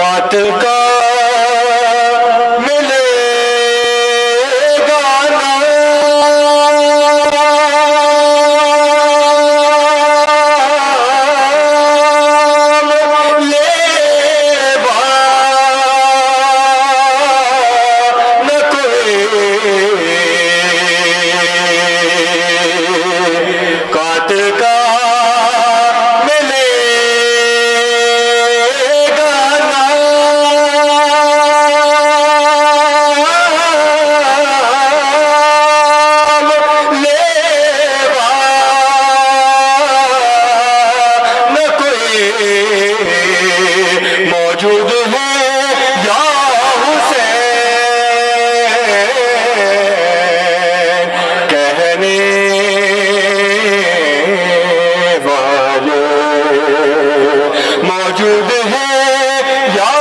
بات کا ملے گا نام لے با نہ کوئی کات کا موجود ہے یا حسین کہنے والے موجود ہے یا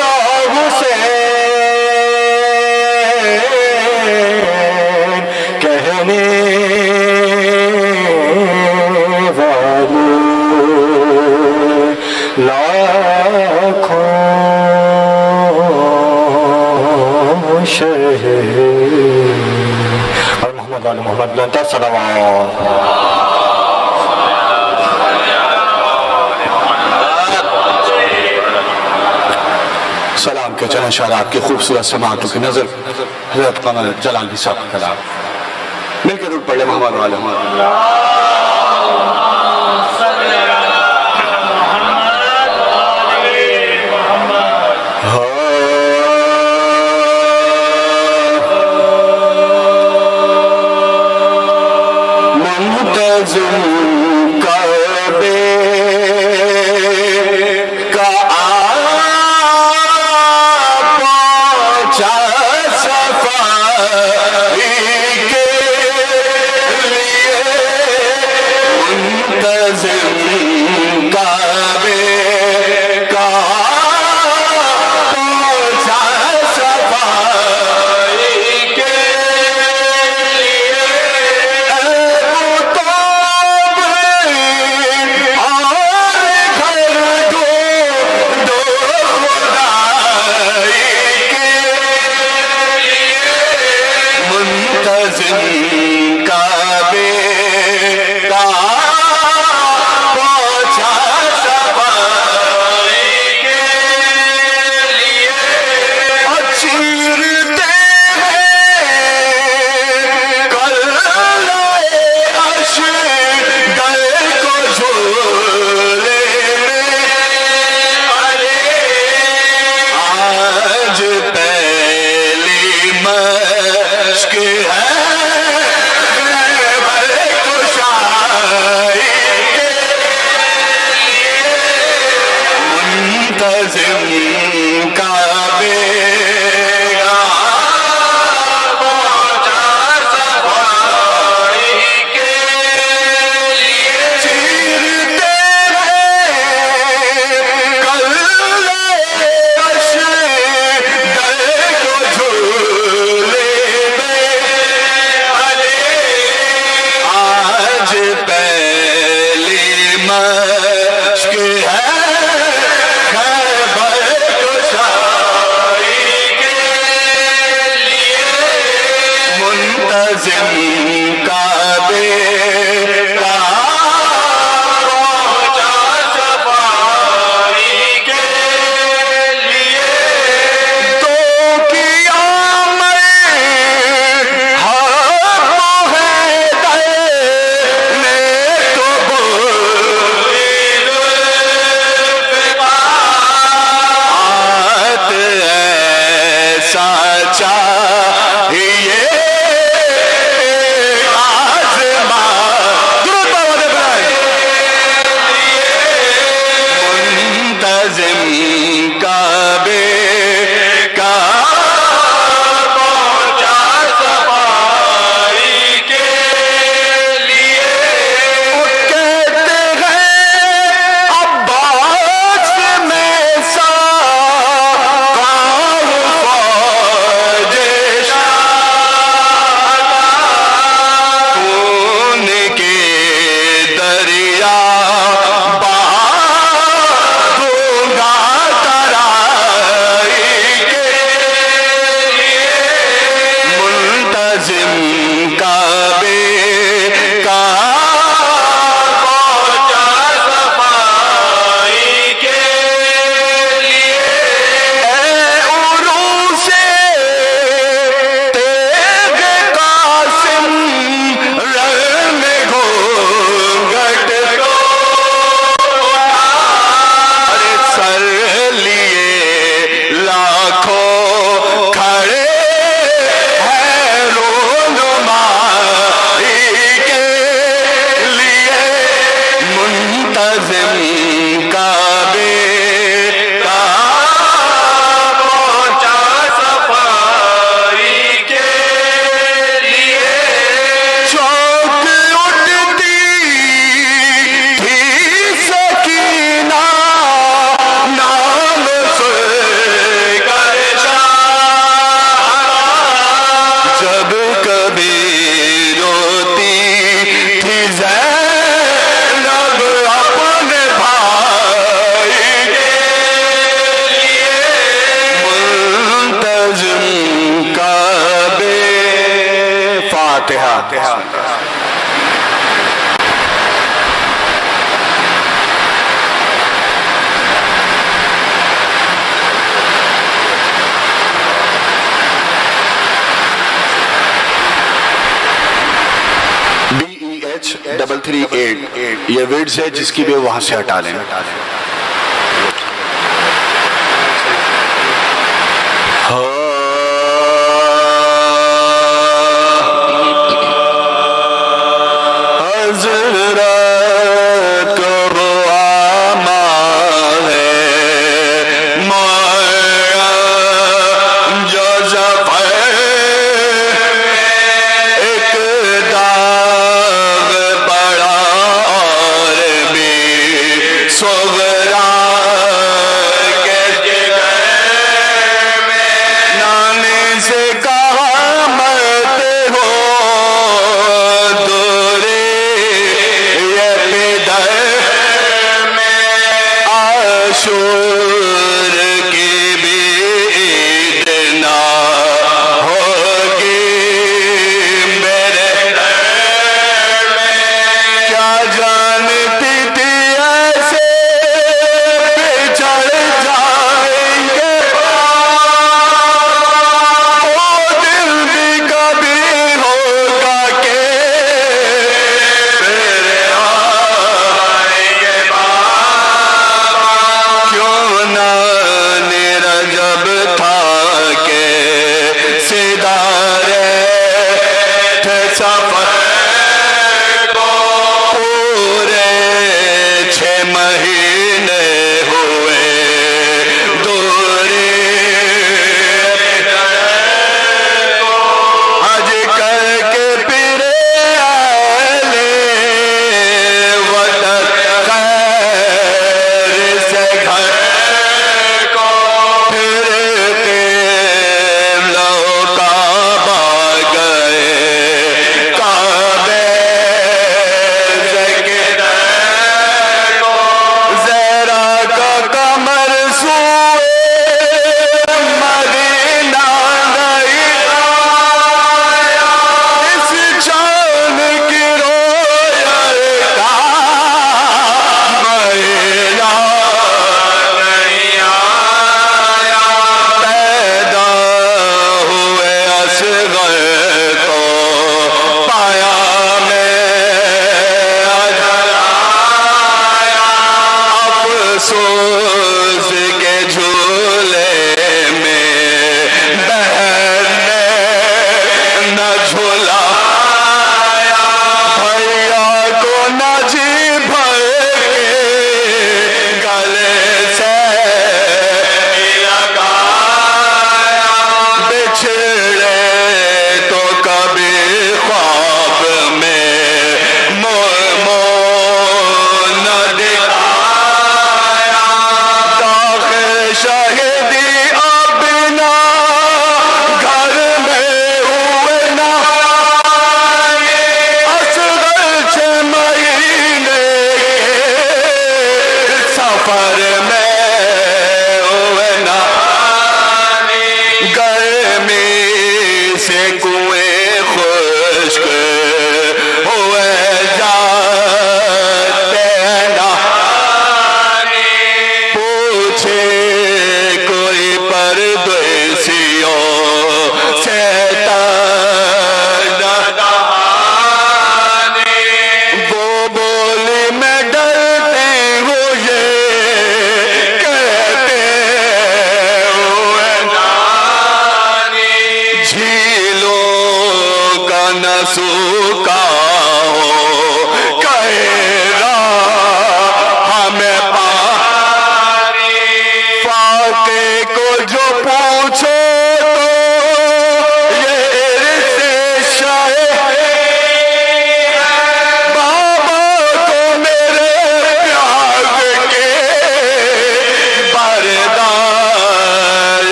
حسین کہنے والے لاکھوں اور محمد علی محمد لنتا صلوات سلام کے چند اشارات کی خوبصورت سماعتوں کی نظر حضرت قمر جلال بھی صاحب کا کلام مل کے درود پڑھ لیں محمد علی محمد کعبے کا پہنچا صفائی کے لیے منتظم کعبے کا پہنچا صفائی کے 3338 یہ ویڈز ہے جس کی بھی وہاں سے ہٹا لیں.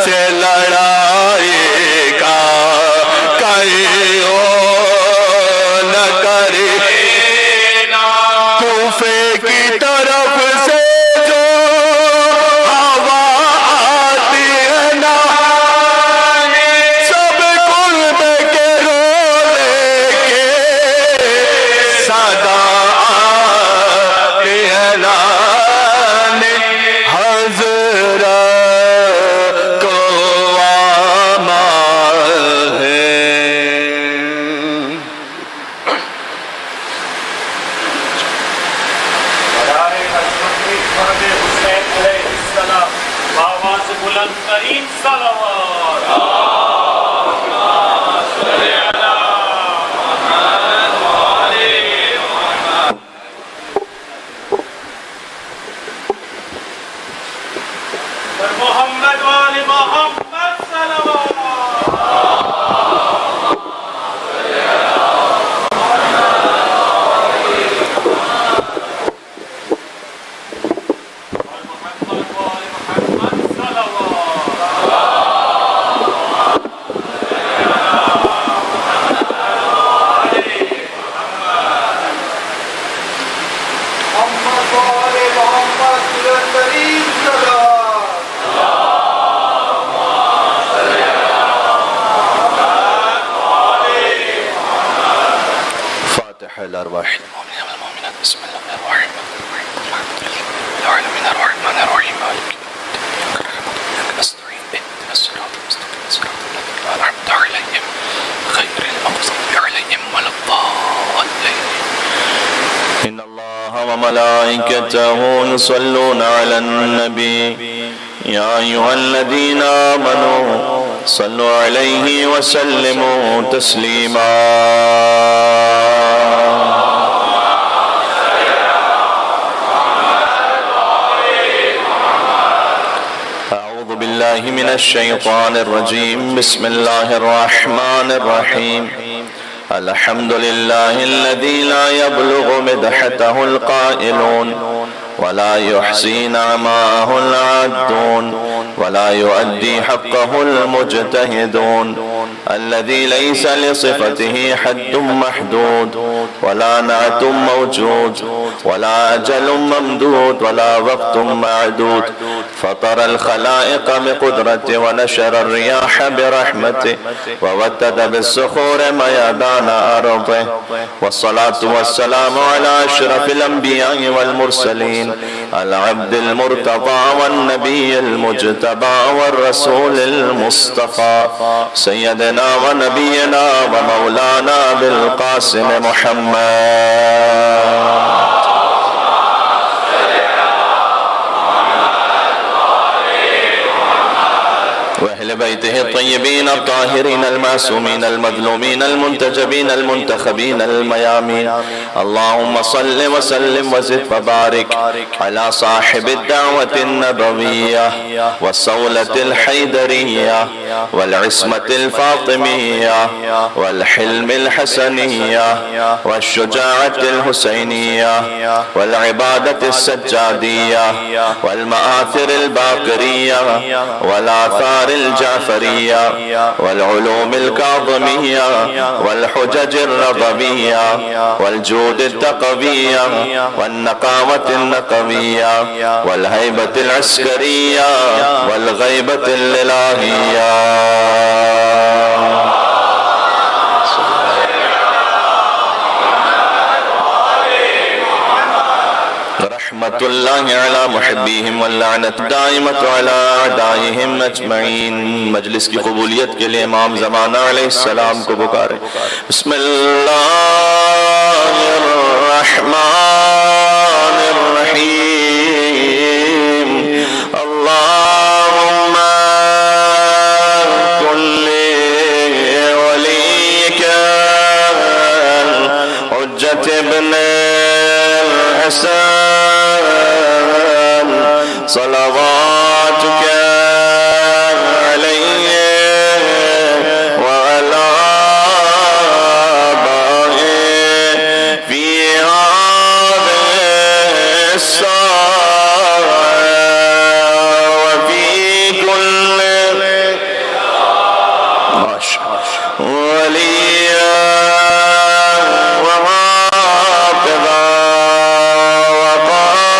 سے لڑائی کا الكريم صلوات محمد وآل محمد صلوات الأرواح المؤمنين والمؤمنات بسم الله الرحمن الرحيم الحمد لله العالمين الرحمن الرحيم مالك نستعين اهدنا الصراط المستقيم صراط الذين أنعمت عليهم غير المغضوب عليهم ولا الضالين إن الله وملائكته يصلون على النبي يا أيها الذين آمنوا صلوا عليه وسلموا تسليما من الشيطان الرجيم بسم الله الرحمن الرحيم الحمد لله الذي لا يبلغ مدحته القائلون ولا يحصي نعماه العادون ولا يؤدي حقه المجتهدون الذي ليس لصفته حد محدود ولا نعت موجود ولا أجل ممدود ولا وقت معدود فطر الخلائق بقدرته ونشر الرياح برحمته ووتد بالصخور ميادان أرضه والصلاة والسلام على أشرف الأنبياء والمرسلين العبد المرتضى والنبي المجتبى والرسول المصطفى سيدنا ونبينا ومولانا بالقاسم محمد وأهل بيته الطيبين الطاهرين المعصومين المظلومين المنتجبين المنتخبين الميامين اللهم صل وسلم وزد وبارك على صاحب الدعوة النبوية والصولة الحيدرية والعصمة الفاطمية والحلم الحسنية والشجاعة الحسينية والعبادة السجادية والمآثر الباقرية والآثار الجعفرية والعلوم الكاظمية والحجج الرضبية والجود التقوية والنقاوة النقوية والهيبة العسكرية والغيبة الإلهية رحمة الله على محبيهم واللعنة دائمة على أعدائهم أجمعين مجلس کی قبولیت کے لئے امام زمانہ علیہ السلام کو پکارے بسم اللہ الرحمن الرحیم اللهم كل وليك حجة ابن الحسن صلواتك عليه وعلى آبائه في هذه الساعة وفي كل وليا وحافظا وقائدا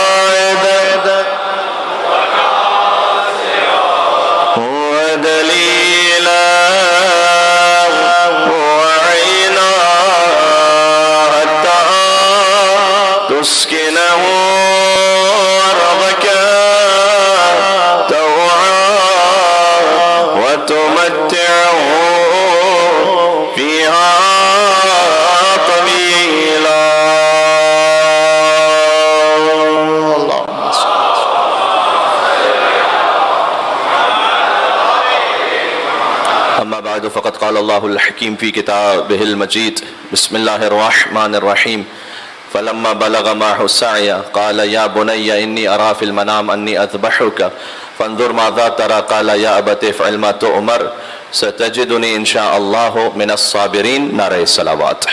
فقد قال اللہ الحکیم فی کتابہ المجید بسم اللہ الرحمن الرحیم فلما بلغ معه السعي قال يا بني إني أرى في المنام أني أذبحك فانظر ماذا ترى قال يا أبت افعل ما تؤمر ستجدني إن شاء الله من الصابرين. نعرہ الصلوات.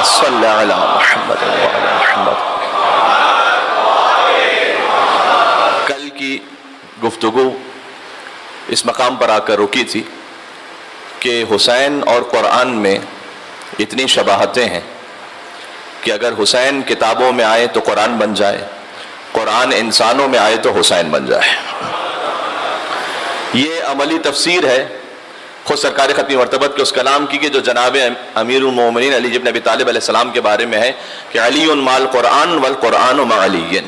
صلی علی محمد وعلی محمد. کل کی گفتگو اس مقام پر آ کر رکی تھی کہ حسین اور قرآن میں اتنی شباہتیں ہیں کہ اگر حسین کتابوں میں آئے تو قرآن بن جائے، قرآن انسانوں میں آئے تو حسین بن جائے. یہ عملی تفسیر ہے خود سرکار ختمی مرتبت کے اس کلام کی کہ جو جناب امیر المومنین علی ابن ابی طالب علیہ السلام کے بارے میں ہے کہ علی مع القرآن والقرآن مع علی.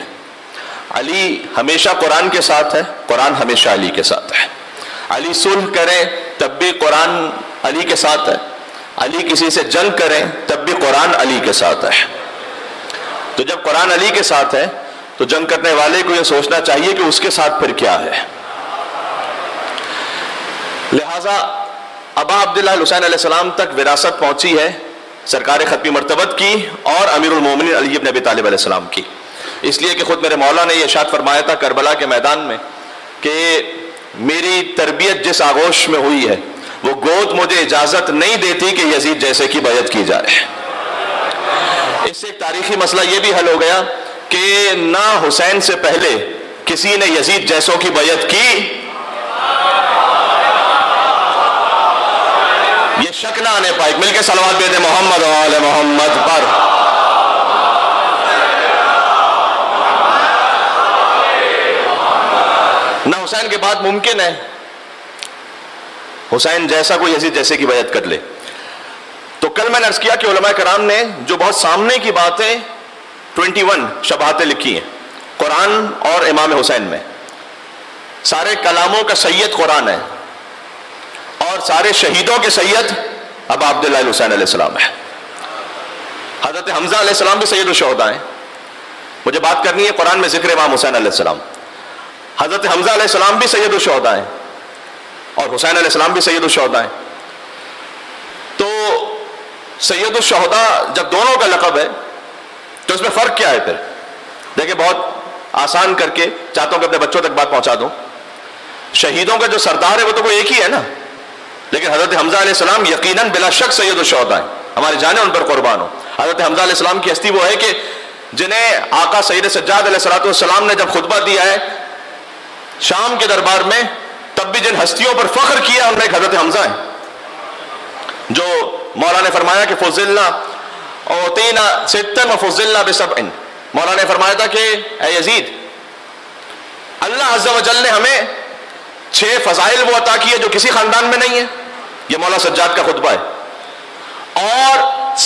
علی ہمیشہ قرآن کے ساتھ ہے، قرآن ہمیشہ علی کے ساتھ ہے. علی صلح کریں تب بھی قرآن علی کے ساتھ ہے، علی کسی سے جنگ کریں تب بھی قرآن علی کے ساتھ ہے. تو جب قرآن علی کے ساتھ ہے تو جنگ کرنے والے کو یہ سوچنا چاہیے کہ اس کے ساتھ پھر کیا ہے. لہٰذا ابا عبداللہ حسین علیہ السلام تک وراثت پہنچی ہے سرکار ختمی مرتبت کی اور امیر المومنین علی ابن ابی طالب علیہ السلام کی. اس لیے کہ خود میرے مولا نے یہ ارشاد فرمایا تھا کربلا کے میدان میں کہ میری تربیت جس آغوش میں ہوئی ہے وہ گود مجھے اجازت نہیں دیتی کہ یزید جیسے کی بیعت کی جائے. اس سے ایک تاریخی مسئلہ یہ بھی حل ہو گیا کہ نہ حسین سے پہلے کسی نے یزید جیسوں کی بیعت کی. یہ شک نہ آنے پائے. مل کے صلوات بھیجیں محمد و آل محمد پر. نہ حسین کے بعد ممکن ہے حسین جیسا کوئی یزید جیسے کی بیعت کر لے. تو کل میں نے عرض کیا کہ علماء کرام نے جو بہت سامنے کی باتیں 21 شباہتیں لکھی ہیں قرآن اور امام حسین میں. سارے کلاموں کا سید قرآن ہے اور سارے شہیدوں کے سید ابا عبداللہ حسین علیہ السلام ہے. حضرت حمزہ علیہ السلام بھی سید الشہداء ہیں. مجھے بات کرنی ہے قرآن میں ذکر امام حسین علیہ السلام. حضرت حمزہ علیہ السلام بھی سید الشہداء ہیں اور حسین علیہ السلام بھی سید الشہداء ہیں. تو سید الشہداء جب دونوں کا لقب ہے تو اس میں فرق کیا ہے؟ پھر دیکھیں بہت آسان کر کے چاہتا ہوں کہ اپنے بچوں تک بات پہنچا دوں. شہیدوں کا جو سردار ہے وہ تو کوئی ایک ہی ہے نا، لیکن حضرت حمزہ علیہ السلام یقیناً بلا شک سید الشہداء ہیں. ہماری جانیں ان پر قربان ہو. حضرت حمزہ علیہ السلام کی ہستی وہ ہے کہ جنہیں آقا سید سجاد علیہ السلام نے جب خطبہ دیا ہے شام کے دربار میں تب بھی جن ہستیوں پر فخر کیا ان میں ایک حضرت حمزہ ہیں. جو مولا نے فرمایا کہ فضلنا اوتینا ستن وفضلنا بسبع. مولا نے فرمایا تھا کہ اے یزید اللہ عز و جل نے ہمیں 6 فضائل وہ عطا کیے جو کسی خاندان میں نہیں ہے. یہ مولا سجاد کا خطبہ ہے. اور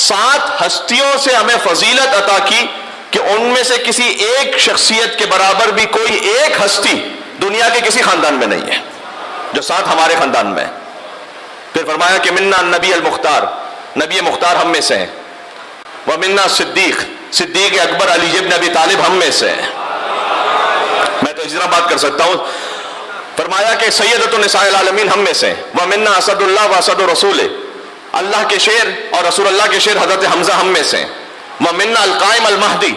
7 ہستیوں سے ہمیں فضیلت عطا کی کہ ان میں سے کسی ایک شخصیت کے برابر بھی کوئی ایک ہستی دنیا کے کسی خاندان میں نہیں ہے، جو 7 ہمارے خاندان میں ہے. پھر فرمایا کہ منا نبی المختار، نبی مختار ہم میں سے ہیں. ومنا صدیق، صدیق اکبر علی ابن ابی طالب ہم میں سے ہیں. میں تو اس طرح بات کر سکتا ہوں. فرمایا کہ سیدۃ النساء العالمین ہم میں سے ہیں. ومنا اسد اللہ واسد رسول، اللہ کے شیر اور رسول اللہ کے شیر حضرت حمزہ ہم میں سے ہیں. ومنا القائم المہدی،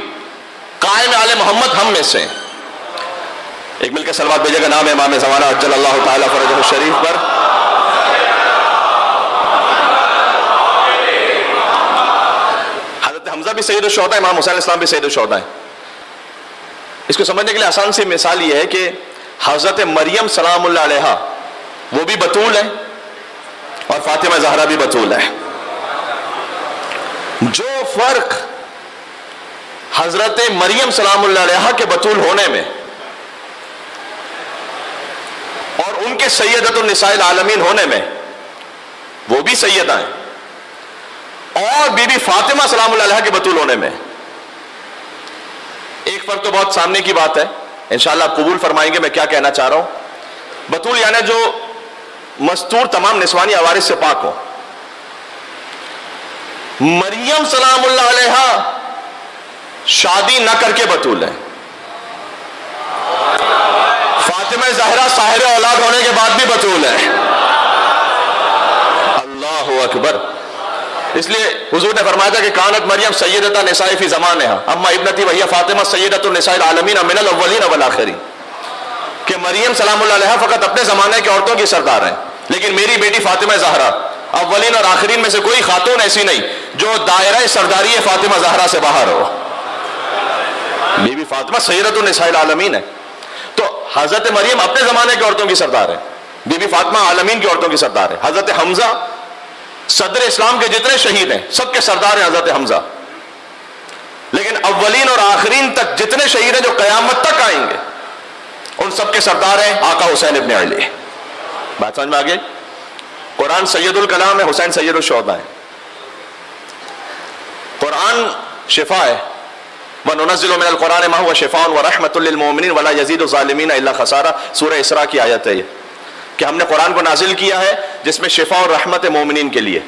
قائم آل محمد ہم میں سے ہیں. ایک مل کے صلوات بھیجے گا نام امام زمانہ عجل اللہ تعالیٰ فرجہ الشریف پر. حضرت حمزہ بھی سید الشہداء، امام حسین السلام بھی سید الشہداء ہیں. اس کو سمجھنے کے لیے آسان سی مثال یہ ہے کہ حضرت مریم سلام اللہ علیہا وہ بھی بطول ہے اور فاطمہ زہرا بھی بطول ہے. جو فرق حضرت مریم سلام اللہ علیہا کے بطول ہونے میں اور ان کے سیدۃ النساء العالمین ہونے میں وہ بھی سیدہ ہیں، اور بی بی فاطمہ سلام اللہ علیہا کے بطول ہونے میں ایک فرق تو بہت سامنے کی بات ہے، انشاءاللہ آپ قبول فرمائیں گے میں کیا کہنا چاہ رہا ہوں۔ بطول یعنی جو مستور تمام نسوانی عوارض سے پاک ہو۔ مریم سلام اللہ علیہا شادی نہ کر کے بطول ہے، فاطمہ زہرا صاحب اولاد ہونے کے بعد بھی بطول ہے۔ اللہ اکبر۔ اس لیے حضور نے فرمایا تھا کہ کانت مریم سیدۃ النساء فی زمانہا اما ابنتی وہی فاطمہ سیدۃ النساء العالمین من الاولین والآخرین، کہ مریم سلام اللہ علیہا فقط اپنے زمانے کی عورتوں کی سردار ہیں، لیکن میری بیٹی فاطمہ زہرا اولین اور آخرین میں سے کوئی خاتون ایسی نہیں جو دائرہ سرداری فاطمہ زہرا سے باہر ہو۔ بی بی فاطمہ سیدۃ النساء العالمین ہے، تو حضرت مریم اپنے زمانے کی عورتوں کی سردار ہے، بی بی فاطمہ عالمین کی عورتوں کی سردار ہے۔ حضرت حمزہ صدر اسلام کے جتنے شہید ہیں سب کے سردار ہیں حضرت حمزہ، لیکن اولین اور آخرین تک جتنے شہید ہیں جو قیامت تک آئیں گے ان سب کے سردار ہیں آقا حسین ابن علی۔ بات سمجھ میں آگے؟ قرآن سید الکلام ہے، حسین سید الشہداء ہے۔ قرآن شفا ہے، وَنُنَزِّلُ مِنَ الْقُرْآنِ مَا هُوَ شِفَاءٌ وَرَحْمَةٌ لِّلْمُؤْمِنِينَ وَلَا يَزِيدُ الظَّالِمِينَ إِلَّا خَسَارًا، سورہ اسراء کی آیت ہے یہ، کہ ہم نے قرآن کو نازل کیا ہے جس میں شفا اور رحمت مومنین کے لیے۔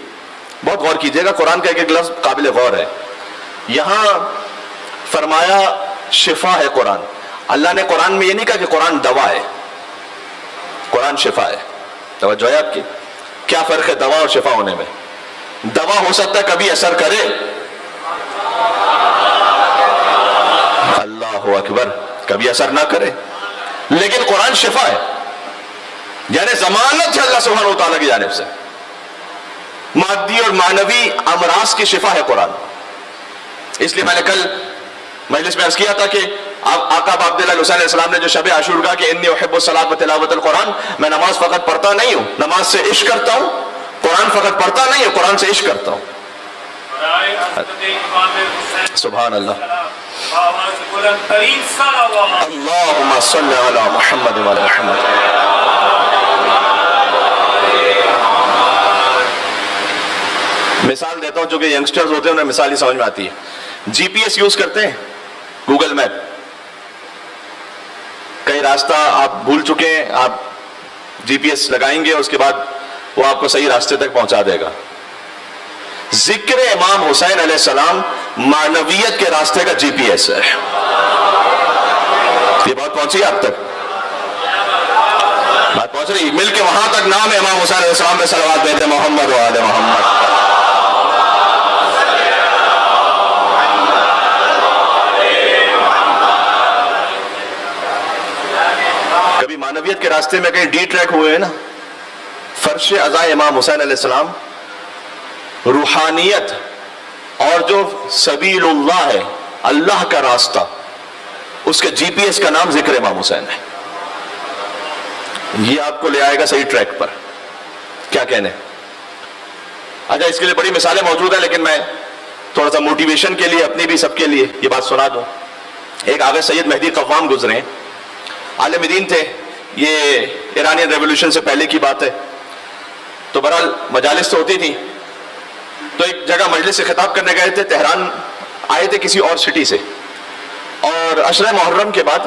بہت غور کیجئے گا، قرآن کا ایک ایک لفظ قابل غور ہے۔ یہاں فرمایا شفا ہے قرآن، اللہ نے قرآن میں یہ نہیں کہا کہ قرآن دوا ہے، قرآن شفا ہے۔ توجہ ہے آپ کی؟ کیا فرق ہے دوا اور شفا ہونے میں؟ دوا ہو سکتا ہے کبھی اثر کرے، اللہ اکبر، کبھی اثر نہ کرے، لیکن قرآن شفا ہے، یعنی ضمانت ہے اللہ سبحانہ وتعالیٰ کی جانب سے، مادی اور معنوی امراض کی شفا ہے قرآن۔ اس لیے میں نے کل مجلس میں عرض کیا تھا کہ آقا عبداللہ حسین علیہ السلام نے جو شب عاشورا کہ انی احب الصلاۃ و تلاوت القرآن، میں نماز فقط پڑھتا نہیں ہوں، نماز سے عشق کرتا ہوں، قرآن فقط پڑھتا نہیں ہوں، قرآن سے عشق کرتا ہوں۔ سبحان اللہ، اللہم صلی علی محمد و علی محمد۔ مثال دیتا ہوں، جو کہ ینگسٹرز ہوتے ہیں انہیں مثال ہی سمجھ میں آتی ہے۔ جی پی ایس یوز کرتے ہیں، گوگل میپ، کئی راستہ آپ بھول چکے ہیں، آپ جی پی ایس لگائیں گے، اس کے بعد وہ آپ کو صحیح راستے تک پہنچا دے گا۔ ذکر امام حسین علیہ السلام معنویت کے راستے کا جی پی ایس ہے۔ یہ بات پہنچی آپ تک؟ بات پہنچ رہی؟ مل کے وہاں تک نام ہے امام حسین علیہ السلام میں صلوات بھیجتے محمد و آل محمد۔ کبھی معنویت کے راستے میں کہیں ڈی ٹریک ہوئے ہیں نا، فرش عزائے امام حسین علیہ السلام، روحانیت اور جو سبیل اللہ ہے، اللہ کا راستہ، اس کے جی پی ایس کا نام ذکر امام حسین ہے۔ یہ آپ کو لے آئے گا صحیح ٹریک پر، کیا کہنے؟ اچھا، اس کے لیے بڑی مثالیں موجود ہیں، لیکن میں تھوڑا سا موٹیویشن کے لیے اپنی بھی سب کے لیے یہ بات سنا دوں۔ ایک آغا سید مہدی قوام گزرے ہیں، عالم دین تھے، یہ ایرانین ریولوشن سے پہلے کی بات ہے، تو بہرحال مجالس تو ہوتی تھی، تو ایک جگہ مجلس سے خطاب کرنے گئے تھے، تہران آئے تھے کسی اور سٹی سے، اور عشرہ محرم کے بعد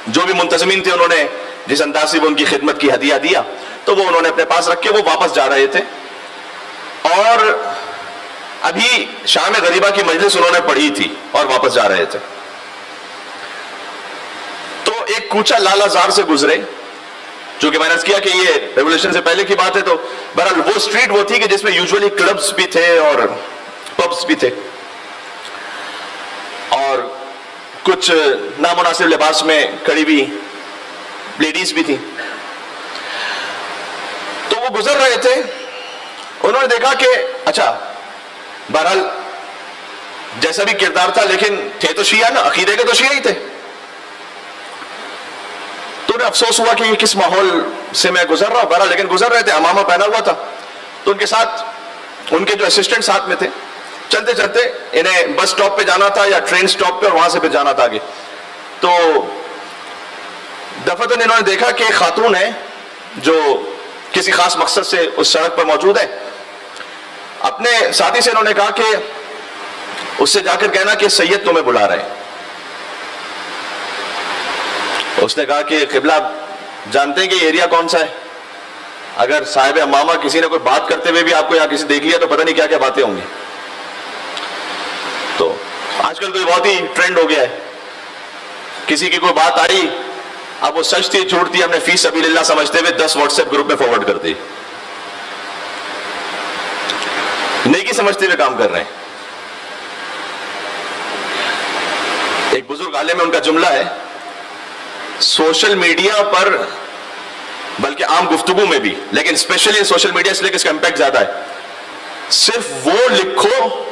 جو بھی منتظمین تھے انہوں نے جس انداز سے وہ ان کی خدمت کی ہدیہ دیا، تو وہ انہوں نے اپنے پاس رکھ کے وہ واپس جا رہے تھے، اور ابھی شام غریبہ کی مجلس انہوں نے پڑھی تھی اور واپس جا رہے تھے، تو ایک کوچہ لال زار سے گزرے، جو کہ میں نے کیا کہ یہ ریولوشن سے پہلے کی بات ہے، تو بہرحال وہ سٹریٹ وہ تھی کہ جس میں یوزولی کلبز بھی تھے اور پبز بھی تھے، اور کچھ نامناسب لباس میں کھڑی ہوئی لیڈیز بھی تھی، تو وہ گزر رہے تھے، انہوں نے دیکھا کہ اچھا بہرحال جیسا بھی کردار تھا لیکن تھے تو شیعہ نا، عقیدے کے تو شیعہ ہی تھے، تو انہیں افسوس ہوا کہ یہ کس ماحول سے میں گزر رہا ہوں، بہرحال لیکن گزر رہے تھے، عمامہ پہنا ہوا تھا، تو ان کے ساتھ ان کے جو اسسٹنٹ ساتھ میں تھے، چلتے چلتے انہیں بس سٹاپ پہ جانا تھا یا ٹرین سٹاپ پہ، اور وہاں سے پھر جانا تھا آگے، تو دفعتاً انہوں نے دیکھا کہ ایک خاتون ہے جو کسی خاص مقصد سے اس سڑک پر موجود ہے. اپنے ساتھی سے انہوں نے کہا کہ اس سے جا کر کہنا کہ سید تمہیں بلا رہے ہیں. اس نے کہا کہ قبلہ جانتے ہیں کہ یہ ایریا کون سا ہے؟ اگر صاحب امامہ کسی نے کوئی بات کرتے ہوئے بھی آپ کو یہاں کسی دیکھ لیا تو پتہ نہیں کیا کیا باتیں ہوں گی. تو آج کل کوئی بہت ہی ٹرینڈ ہو گیا ہے, کسی کی کوئی بات آئی, اب وہ سچ تھی جھوٹ تھی, ہم نے فی سبیل اللہ سمجھتے ہوئے 10 واٹس ایپ گروپ میں فارورڈ کر دی, نیکی سمجھتے ہوئے کام کر رہے ہیں. ایک بزرگ عالم میں ان کا جملہ ہے, سوشل میڈیا پر بلکہ عام گفتگو میں بھی, لیکن اسپیشلی سوشل میڈیا اس لیے کہ اس کا امپیکٹ زیادہ ہے, صرف وہ لکھو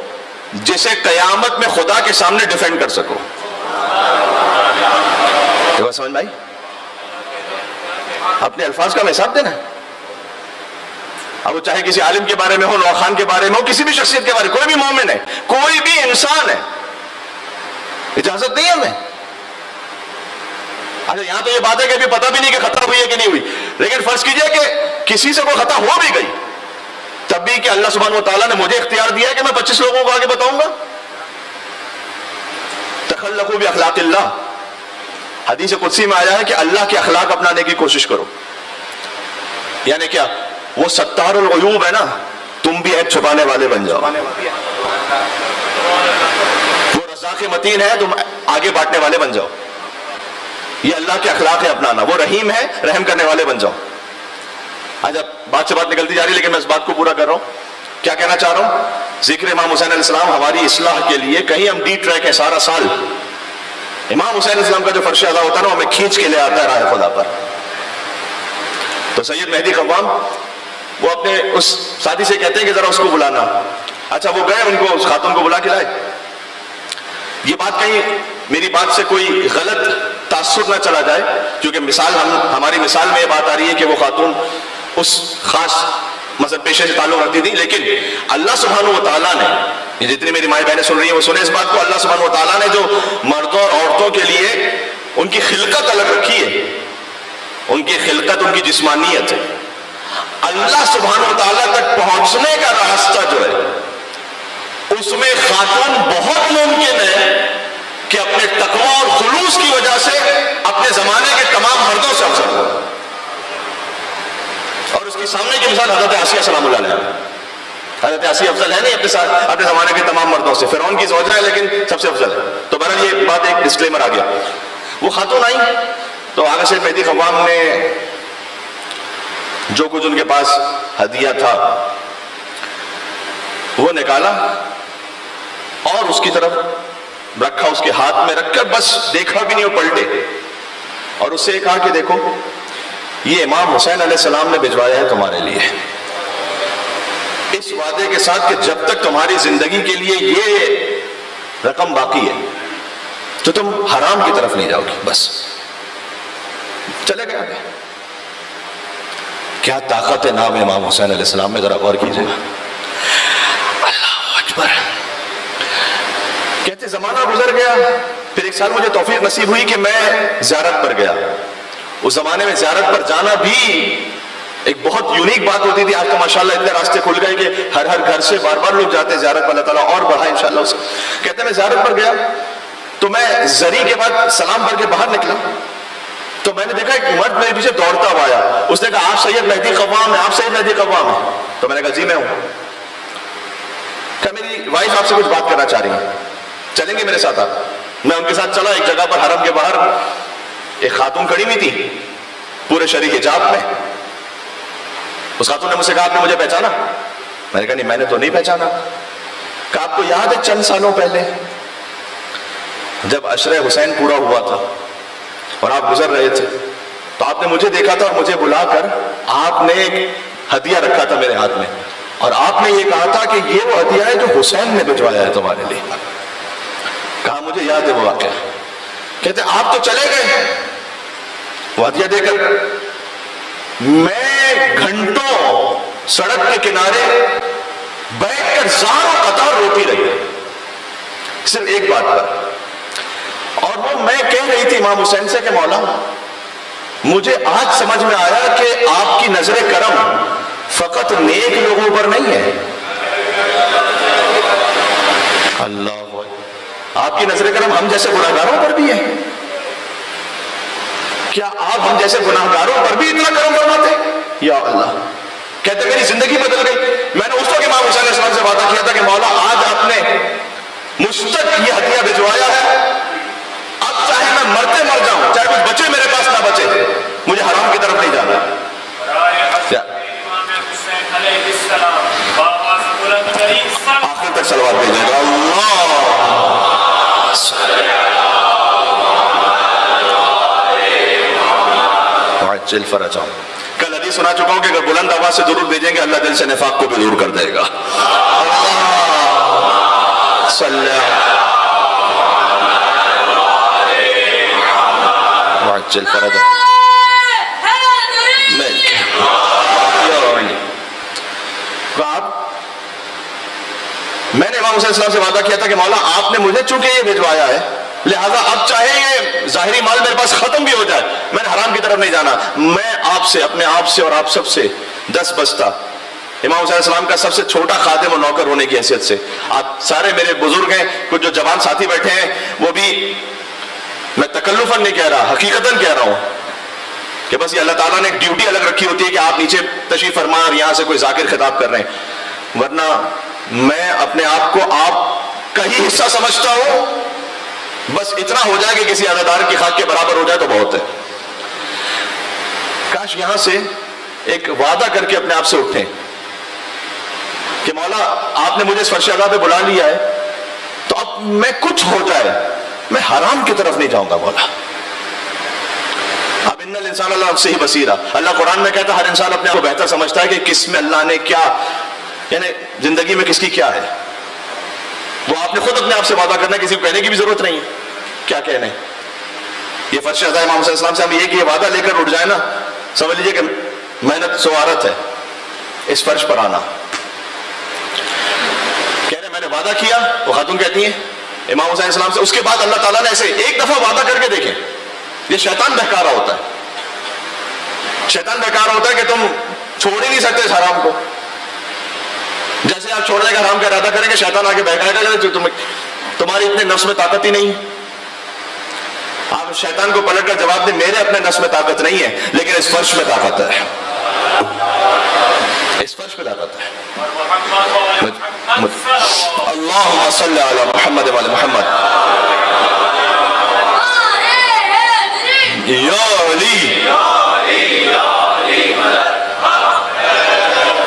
جسے قیامت میں خدا کے سامنے ڈیفینڈ کر سکو. سمجھ بھائی, اپنے الفاظ کا حساب دینا. اب وہ چاہے کسی عالم کے بارے میں ہو, نواز خان کے بارے میں ہو, کسی بھی شخصیت کے بارے میں, کوئی بھی مومن ہے, کوئی بھی انسان ہے, اجازت نہیں ہے ہمیں. اچھا یہاں تو یہ بات ہے کہ ابھی پتہ بھی نہیں کہ خطا ہوئی ہے کہ نہیں ہوئی, لیکن فرض کیجئے کہ کسی سے کوئی خطا ہو بھی گئی, تب بھی کہ اللہ سبحانہ و تعالیٰ نے مجھے اختیار دیا ہے کہ میں 25 لوگوں کو آگے بتاؤں گا. تخلقوا باخلاق اللہ, حدیث قدسی میں آیا ہے کہ اللہ کے اخلاق اپنانے کی کوشش کرو. یعنی کیا؟ وہ ستار العیوب ہے نا, تم بھی عیب چھپانے والے بن جاؤ. وہ رزاق متین ہے, تم آگے بانٹنے والے بن جاؤ. یہ اللہ کے اخلاق ہے اپنانا. وہ رحیم ہے, رحم کرنے والے بن جاؤ. آج اب بات سے بات نکلتی جا رہی ہے, لیکن میں اس بات کو پورا کر رہا ہوں. کیا کہنا چاہ رہا ہوں؟ ذکر امام حسین علیہ السلام ہماری اصلاح کے لیے, کہیں ہم ڈی ٹریک ہے سارا سال, امام حسین علیہ السلام کا جو فرش ادا ہوتا ہے نا, ہمیں کھینچ کے لے آتا ہے راہ خدا پر. تو سید مہدی قوام وہ اپنے اس ساتھی سے کہتے ہیں کہ ذرا اس کو بلانا. اچھا وہ گئے, ان کو اس خاتون کو بلا کے لائے. یہ بات کہیں میری بات سے کوئی غلط تاثر نہ چلا جائے, کیونکہ مثال ہماری مثال میں یہ بات آ رہی ہے کہ وہ خاتون اس خاص مذہب پیشے سے تعلق رکھتی تھی, لیکن اللہ سبحانہ و تعالیٰ نے, یہ جتنی میری مائیں بہنیں سن رہی ہیں وہ سنیں اس بات کو, اللہ سبحانہ و تعالیٰ نے جو مردوں اور عورتوں کے لیے ان کی خلقت الگ رکھی ہے, ان کی خلقت, ان کی جسمانیت ہے, اللہ سبحانہ و تعالیٰ تک پہنچنے کا راستہ جو ہے اس میں خاتون بہت ممکن ہے کہ اپنے تقویٰ اور خلوص کی وجہ سے اپنے زمانے کے تمام مردوں سے افضل ہو. اور اس کی سامنے کی مثال حضرت آسیہ سلام اللہ علیہ. حضرت آسیہ افضل ہے نہیں اپنے ساتھ اپنے زمانے کے تمام مردوں سے, فرعون کی زوجہ ہے لیکن سب سے افضل ہے. تو بہرحال یہ بات ایک ڈسکلیمر آ گیا. وہ خاتون آئی تو آغا سید مہدی قوام نے جو کچھ ان کے پاس ہدیہ تھا وہ نکالا اور اس کی طرف رکھا, اس کے ہاتھ میں رکھ کر بس دیکھا بھی نہیں, وہ پلٹے اور اس سے یہ کہا کہ دیکھو یہ امام حسین علیہ السلام نے بھجوایا ہے تمہارے لیے, اس وعدے کے ساتھ کہ جب تک تمہاری زندگی کے لیے یہ رقم باقی ہے تو تم حرام کی طرف نہیں جاؤ گی. بس چلے گئے آگے. کیا طاقت ہے نام امام حسین علیہ السلام میں, ذرا غور کیجئے. اللہ اکبر. کہتے زمانہ گزر گیا, پھر ایک سال مجھے توفیق نصیب ہوئی کہ میں زیارت پر گیا. اس زمانے میں زیارت پر جانا بھی ایک بہت یونیک بات ہوتی تھی. آج تو ماشاءاللہ اتنے راستے کھل گئے کہ ہر گھر سے بار بار لوگ جاتے ہیں زیارت پر, اللہ تعالیٰ اور بڑھائے انشاءاللہ اسے. کہتے ہیں میں زیارت پر گیا تو میں زری کے بعد سلام پڑھ کے باہر نکلا تو میں نے دیکھا ایک مرد میرے پیچھے دوڑتا ہوا آیا. اس نے کہا آپ سید مہدی قوام ہیں, آپ سید مہدی قوام ہیں. تو میں نے کہا جی میں ہوں. کہا میری وائف آپ سے کچھ بات کرنا چاہ رہی ہیں, چلیں گے میرے ساتھ آپ. میں ان کے ساتھ چلا. ایک جگہ پر حرم کے باہر ایک خاتون کھڑی ہوئی تھی پورے شرعی حجاب میں. اس خاتون نے مجھ سے کہا آپ نے مجھے پہچانا؟ میں نے کہا نہیں میں نے تو نہیں پہچانا. کہا آپ کو یاد ہے چند سالوں پہلے جب عشر حسین پورا ہوا تھا اور آپ گزر رہے تھے تو آپ نے مجھے دیکھا تھا اور مجھے بلا کر آپ نے ایک ہدیہ رکھا تھا میرے ہاتھ میں اور آپ نے یہ کہا تھا کہ یہ وہ ہدیہ ہے جو حسین نے بھجوایا ہے تمہارے لیے. کہا مجھے یاد ہے وہ واقعہ. کہتے آپ تو چلے گئے وہ ہدیہ دے کر, میں گھنٹوں سڑک کے کنارے بیٹھ کر زار و قطار روتی رہی صرف ایک بات پر, اور وہ میں کہہ رہی تھی امام حسین سے کہ مولا مجھے آج سمجھ میں آیا کہ آپ کی نظر کرم فقط نیک لوگوں پر نہیں ہے. اللہ، آپ کی نظر کرم ہم جیسے گناہگاروں پر بھی ہے. کیا آپ ہم جیسے گناہگاروں پر بھی اتنا کرم فرماتے؟ یا اللہ. کہتے میری زندگی بدل گئی. میں نے اس وقت امام حسین علیہ السلام سے وعدہ کیا تھا کہ مولا آج آپ نے مجھ تک یہ ہدیہ بھجوایا ہے، اب چاہے میں مرتے مر جاؤں، چاہے کچھ بچے میرے پاس نہ بچے، مجھے حرام کی طرف نہیں جانا. آخر تک صلوات بھیجے گا. اللہ عجل فرجہ. کل حدیث سنا چکا ہوں کہ اگر بلند آواز سے درود بھیجیں گے اللہ دل سے نفاق کو بھی دور کر دے گا. صلی عجل فرجہ. میں نے امام حسین السلام سے وعدہ کیا تھا کہ مولا آپ نے مجھے چونکہ یہ بھجوایا ہے لہذا اب چاہے یہ ظاہری مال میرے پاس ختم بھی ہو جائے میں نے حرام کی طرف نہیں جانا. میں آپ سے، اپنے آپ سے اور آپ سب سے 10 بستہ امام حسین السلام کا سب سے چھوٹا خادم و نوکر ہونے کی حیثیت سے، آپ سارے میرے بزرگ ہیں، کچھ جو جوان ساتھی بیٹھے ہیں وہ بھی، میں تکلفاً نہیں کہہ رہا، حقیقتاً کہہ رہا ہوں کہ بس یہ اللہ تعالیٰ نے ایک ڈیوٹی الگ رکھی ہوتی ہے کہ آپ نیچے تشریف فرما اور یہاں سے کوئی ذاکر خطاب کر رہے ہیں، ورنہ میں اپنے آپ کو آپ کا ہی حصہ سمجھتا ہوں. بس اتنا ہو جائے کہ کسی عزادار کی خاک کے برابر ہو جائے تو بہت ہے. کاش یہاں سے ایک وعدہ کر کے اپنے آپ سے اٹھیں کہ مولا آپ نے مجھے اس فرش اعلیٰ پہ بلا لیا ہے تو اب میں کچھ ہو جائے میں حرام کی طرف نہیں جاؤں گا مولا. اب ان الانسان اللہ سے ہی بصیرہ، اللہ قرآن میں کہتا ہے ہر انسان اپنے آپ کو بہتر سمجھتا ہے کہ کس میں اللہ نے کیا، یعنی زندگی میں کس کی کیا ہے. وہ آپ نے خود اپنے آپ سے وعدہ کرنا ہے، کسی کو کہنے کی بھی ضرورت نہیں ہے. کیا کہنے؟ یہ فرش اعلیٰ امام حسین السلام سے ہم یہ وعدہ لے کر اٹھ جائے نا، سمجھ لیجئے کہ محنت سوارت ہے اس فرش پر آنا. کہہ رہے میں نے وعدہ کیا، وہ خاتون کہتی ہیں امام حسین السلام سے. اس کے بعد اللہ تعالیٰ نے ایسے ایک دفعہ وعدہ کر کے دیکھیں. یہ شیطان بہکا رہا ہوتا ہے، شیطان بہکا رہا ہوتا ہے کہ تم چھوڑ ہی نہیں سکتے اس حرام کو. جیسے آپ چھوڑنے کا حرام کا ارادہ کریں گے شیطان آگے بہکائے گا، تمہاری اتنے نفس میں طاقت ہی نہیں. آپ شیطان کو پلٹ کر جواب دیں میرے اپنے نفس میں طاقت نہیں ہے لیکن اس فرش میں طاقت ہے، اس فرش میں طاقت ہے. اللہم صلی علی محمد وعلی محمد. یا علی.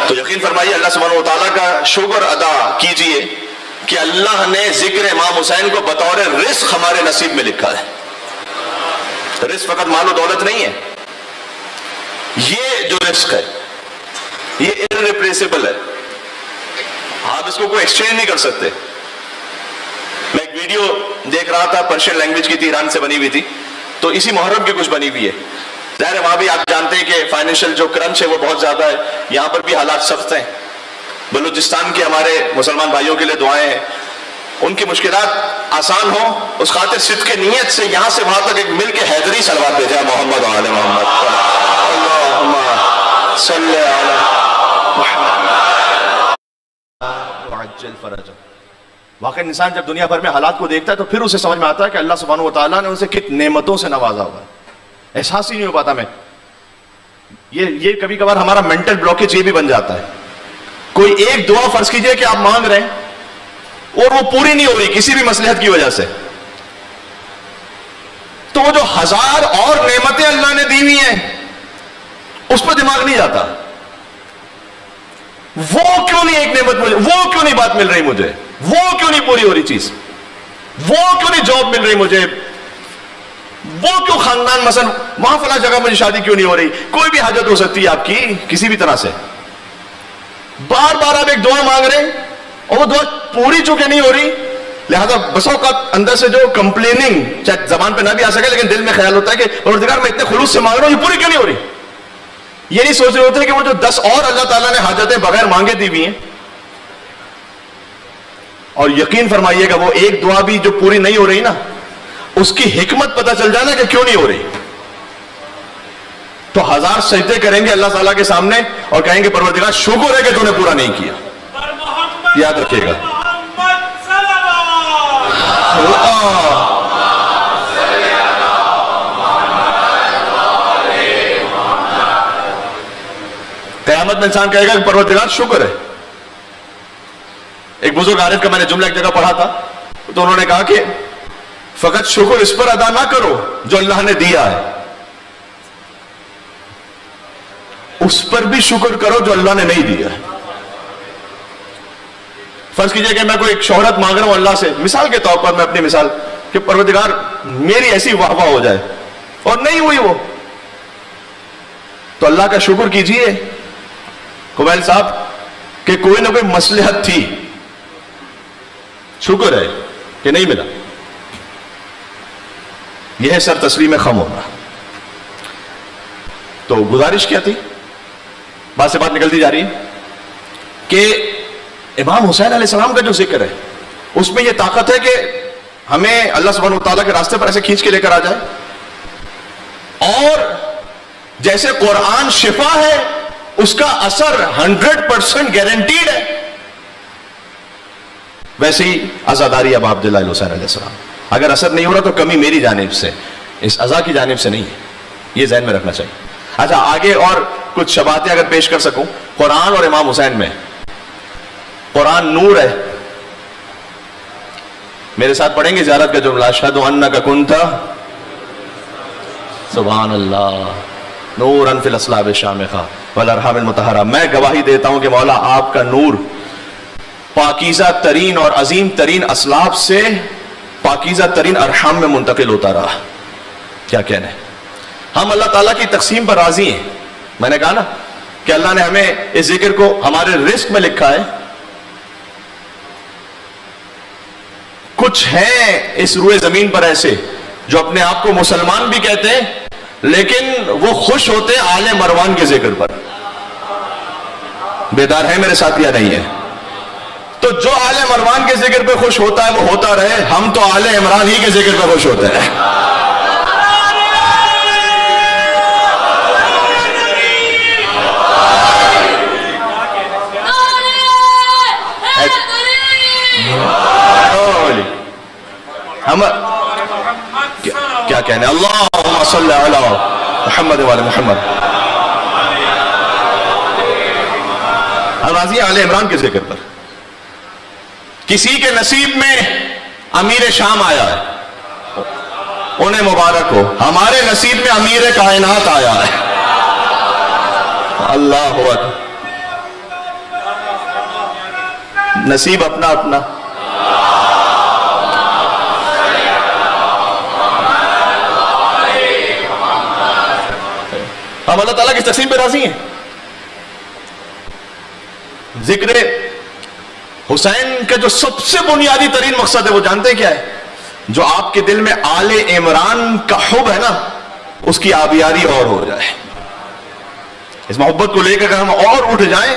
تو یقین فرمائیے اللہ سبحانہ و تعالیٰ کا شکر ادا کیجئے کہ اللہ نے ذکر امام حسین کو بطور رزق ہمارے نصیب میں لکھا ہے. رزق فقط مال و دولت نہیں ہے، یہ جو رزق ہے یہ irreplaceable ہے، آپ اس کو کوئی ایکسچینج نہیں کر سکتے. میں ایک ویڈیو دیکھ رہا تھا، پرشین لینگویج کی تھی، ایران سے بنی ہوئی تھی، تو اسی محرم کی کچھ بنی ہوئی ہے. ظاہر ہے وہاں بھی آپ جانتے ہیں کہ فائنینشیل جو کرنچ ہے وہ بہت زیادہ ہے، یہاں پر بھی حالات سخت ہیں. بلوچستان کے ہمارے مسلمان بھائیوں کے لیے دعائیں ہیں، ان کی مشکلات آسان ہوں، اس خاطر صدق نیت سے یہاں سے وہاں تک ایک مل کے حیدری صلوات بھیجا محمد و آل محمد. اللہم صلی علی محمد وعجل فرجہ. واقعی انسان جب دنیا بھر میں حالات کو دیکھتا ہے تو پھر اسے سمجھ میں آتا ہے کہ اللہ سبحانہ و تعالیٰ نے اسے کتنی نعمتوں سے نوازا ہوگا. احساس ہی نہیں ہو پاتا. میں یہ کبھی کبھار ہمارا مینٹل بلاکیج یہ بھی بن جاتا ہے. کوئی ایک دعا فرض کیجئے کہ آپ مانگ رہے ہیں اور وہ پوری نہیں ہو رہی کسی بھی مصلحت کی وجہ سے، تو وہ جو 1000 اور نعمتیں اللہ نے دی ہوئی ہیں اس پہ دماغ نہیں جاتا. وہ کیوں نہیں ایک نعمت مجھے، وہ کیوں نہیں بات مل رہی مجھے، وہ کیوں نہیں پوری ہو رہی چیز، وہ کیوں نہیں جاب مل رہی مجھے، وہ کیوں خاندان مثلا وہاں فلاں جگہ مجھے شادی کیوں نہیں ہو رہی. کوئی بھی حاجت ہو سکتی ہے آپ کی کسی بھی طرح سے. بار بار آپ ایک دعا مانگ رہے ہیں اور وہ دعا پوری چونکہ نہیں ہو رہی، لہذا بس اوقات اندر سے جو کمپلیننگ چاہے زبان پہ نہ بھی آ سکے لیکن دل میں خیال ہوتا ہے کہ پروردگار میں اتنے خلوص سے مانگ رہا ہوں یہ پوری کیوں نہیں ہو رہی. یہ نہیں سوچ رہے ہوتے کہ وہ جو 10 اور اللہ تعالیٰ نے حاجتیں بغیر مانگے دی ہوئی ہیں. اور یقین فرمائیے گا وہ ایک دعا بھی جو پوری نہیں ہو رہی نا، اس کی حکمت پتہ چل جانا کہ کیوں نہیں ہو رہی. تو 1000 سجدے کریں گے اللہ تعالیٰ کے سامنے اور کہیں گے پروردگار شکر ہے کہ تو نے پورا نہیں کیا. یاد رکھیے گا. قیامت میں انسان کہے گا کہ پروردگار شکر ہے. ایک بزرگ عارف کا میں نے جملہ ایک جگہ پڑھا تھا تو انہوں نے کہا کہ فقط شکر اس پر ادا نہ کرو جو اللہ نے دیا ہے, اس پر بھی شکر کرو جو اللہ نے نہیں دیا ہے. فرض کیجئے کہ میں کوئی ایک شہرت مانگ رہا ہوں اللہ سے, مثال کے طور پر میں اپنی مثال کہ پروردگار میری ایسی واہ واہ ہو جائے اور نہیں ہوئی وہ, تو اللہ کا شکر کیجئے قبیل صاحب کہ کوئی نہ کوئی مصلحت تھی, شکر ہے کہ نہیں ملا. یہ ہے سر تسلیم خم ہونا. تو گزارش کیا تھی, بات سے بات نکلتی جا رہی ہے کہ امام حسین علیہ السلام کا جو ذکر ہے اس میں یہ طاقت ہے کہ ہمیں اللہ سبحانہ وتعالیٰ کے راستے پر ایسے کھینچ کے لے کر آ جائے, اور جیسے قرآن شفا ہے اس کا اثر 100% گارنٹیڈ ہے, ویسے ہی عزاداری اب عبداللہ الحسین علیہ السلام, اگر اثر نہیں ہو رہا تو کمی میری جانب سے, اس عزا کی جانب سے نہیں ہے, یہ ذہن میں رکھنا چاہیے. اچھا آگے اور کچھ شباتیں اگر پیش کر سکوں. قرآن اور امام حسین میں, قرآن نور ہے, میرے ساتھ پڑھیں گے زیارت کا جملہ, اشہد انک کنت سبحان اللہ نورا فی الاصلاب الشامخہ والارحام المطہرہ, میں گواہی دیتا ہوں کہ مولا آپ کا نور پاکیزہ ترین اور عظیم ترین اسلاب سے پاکیزہ ترین ارحام میں منتقل ہوتا رہا. کیا کہنے, ہم اللہ تعالیٰ کی تقسیم پر راضی ہیں. میں نے کہا نا کہ اللہ نے ہمیں اس ذکر کو ہمارے رزق میں لکھا ہے. کچھ ہیں اس روئے زمین پر ایسے جو اپنے آپ کو مسلمان بھی کہتے ہیں لیکن وہ خوش ہوتے ہیں آل مروان کے ذکر پر. بیدار ہے میرے ساتھ یا نہیں ہے؟ تو جو آل مروان کے ذکر پہ خوش ہوتا ہے وہ ہوتا رہے, ہم تو آل عمران ہی کے ذکر پہ خوش ہوتے ہیں. ہم کیا کہنے, اللہم صلی علی محمد وعلی محمد. ہم راضی ہیں آل عمران کے ذکر پر. کسی کے نصیب میں امیر شام آیا ہے, انہیں مبارک ہو. ہمارے نصیب میں امیر کائنات آیا ہے. اللہ اکبر. نصیب اپنا اپنا. ہم اللہ تعالیٰ کی تقسیم پہ راضی ہیں. ذکر حسین کا جو سب سے بنیادی ترین مقصد ہے وہ جانتے ہیں کیا ہے؟ جو آپ کے دل میں آل عمران کا حب ہے نا, اس کی آبیاری اور ہو جائے. اس محبت کو لے کر ہم اور اٹھ جائیں,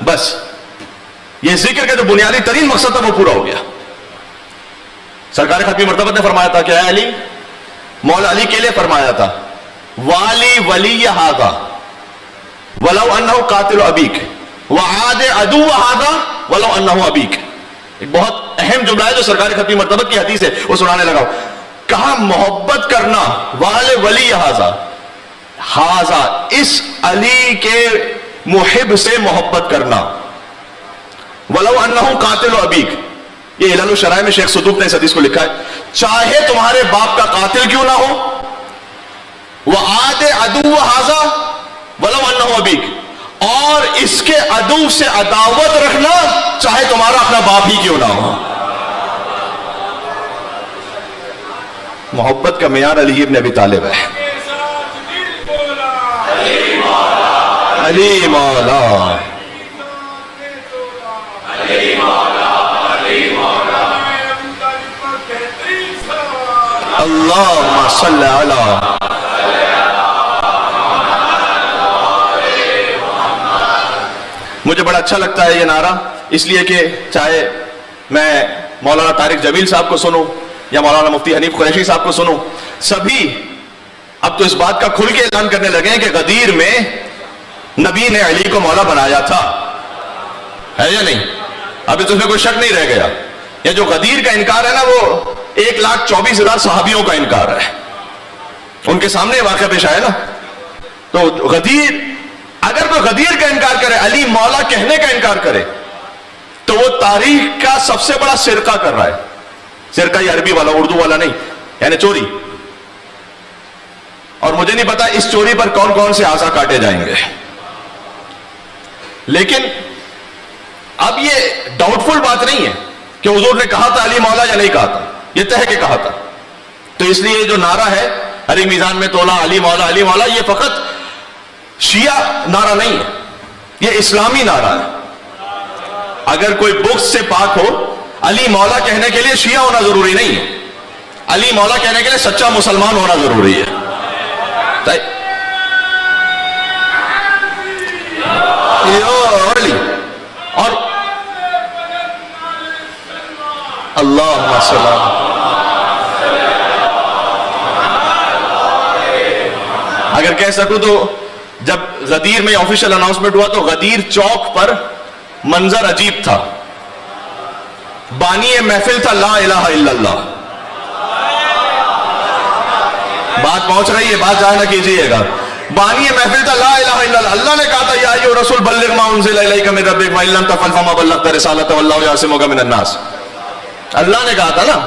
بس یہ ذکر کا جو بنیادی ترین مقصد تھا وہ پورا ہو گیا. سرکار ختمی مرتبہ نے فرمایا تھا کہ اے علی, مولا علی کے لیے فرمایا تھا والی ولی ہاذا ولو انہ قاتل ابیک وعاد عدو ہاذا ولو انہ ابیک. ایک بہت اہم جملہ ہے جو سرکار ختمی مرتبہ کی حدیث ہے, وہ سنانے لگا. کہا محبت کرنا والے ولی ہاذا, ہاذا اس علی کے محب سے محبت کرنا, ولو انہ قاتل ابیک. یہ علل الشرائع میں شیخ صدوق نے اس حدیث کو لکھا ہے, چاہے تمہارے باپ کا قاتل کیوں نہ ہو, وعاد عدو ہاذا ولو انہ ابیک, اور اس کے عدو سے عداوت رکھنا چاہے تمہارا اپنا باپ ہی کیوں نہ ہو. محبت کا معیار علی ابن ابی طالب ہے. علی مولا اللہم صلی علی. مجھے بڑا اچھا لگتا ہے یہ نعرہ, اس لیے کہ چاہے میں مولانا طارق جمیل صاحب کو سنوں یا مولانا مفتی حنیف قریشی صاحب کو سنوں, سبھی اب تو اس بات کا کھل کے اعلان کرنے لگے ہیں کہ غدیر میں نبی نے علی کو مولا بنایا تھا، ہے یا نہیں؟ ابھی تو اس میں کوئی شک نہیں رہ گیا. یہ جو غدیر کا انکار ہے نا، وہ 1,24,000 صحابیوں کا انکار ہے. ان کے سامنے واقعہ پیش آیا نا. تو غدیر، اگر کوئی غدیر کا انکار کرے، علی مولا کہنے کا انکار کرے، تو وہ تاریخ کا سب سے بڑا سرقہ کر رہا ہے. سرقہ یہ عربی والا، اردو والا نہیں، یعنی چوری. اور مجھے نہیں پتا اس چوری پر کون کون سے آسا کاٹے جائیں گے. لیکن اب یہ ڈاؤٹ فل بات نہیں ہے کہ حضور نے کہا تھا علی مولا یا نہیں کہا تھا، یہ طے کے کہا تھا. تو اس لیے جو نعرہ ہے ہری میزان میں تولا علی مولا علی مولا، یہ فقط شیعہ نعرہ نہیں ہے، یہ اسلامی نعرہ ہے. اگر کوئی بغض سے پاک ہو، علی مولا کہنے کے لیے شیعہ ہونا ضروری نہیں ہے. علی مولا کہنے کے لیے سچا مسلمان ہونا ضروری ہے. اور اللہ سلام. اگر کہہ سکوں تو جب غدیر میں آفیشیل اناؤنسمنٹ ہوا تو غدیر چوک پر منظر عجیب تھا. بانی محفل تھا لا الہ الا اللہ. بات پہنچ رہی ہے، بات ضائع نہ کیجیے گا. بانی محفل تھا لا الہ الا اللہ. اللہ نے کہا تھا یا ایھا الرسول بلغ ما انزل الیک من ربک وان لم تفعل فما بلغت رسالتہ واللہ یعصمک من الناس. اللہ نے کہا تھا نا.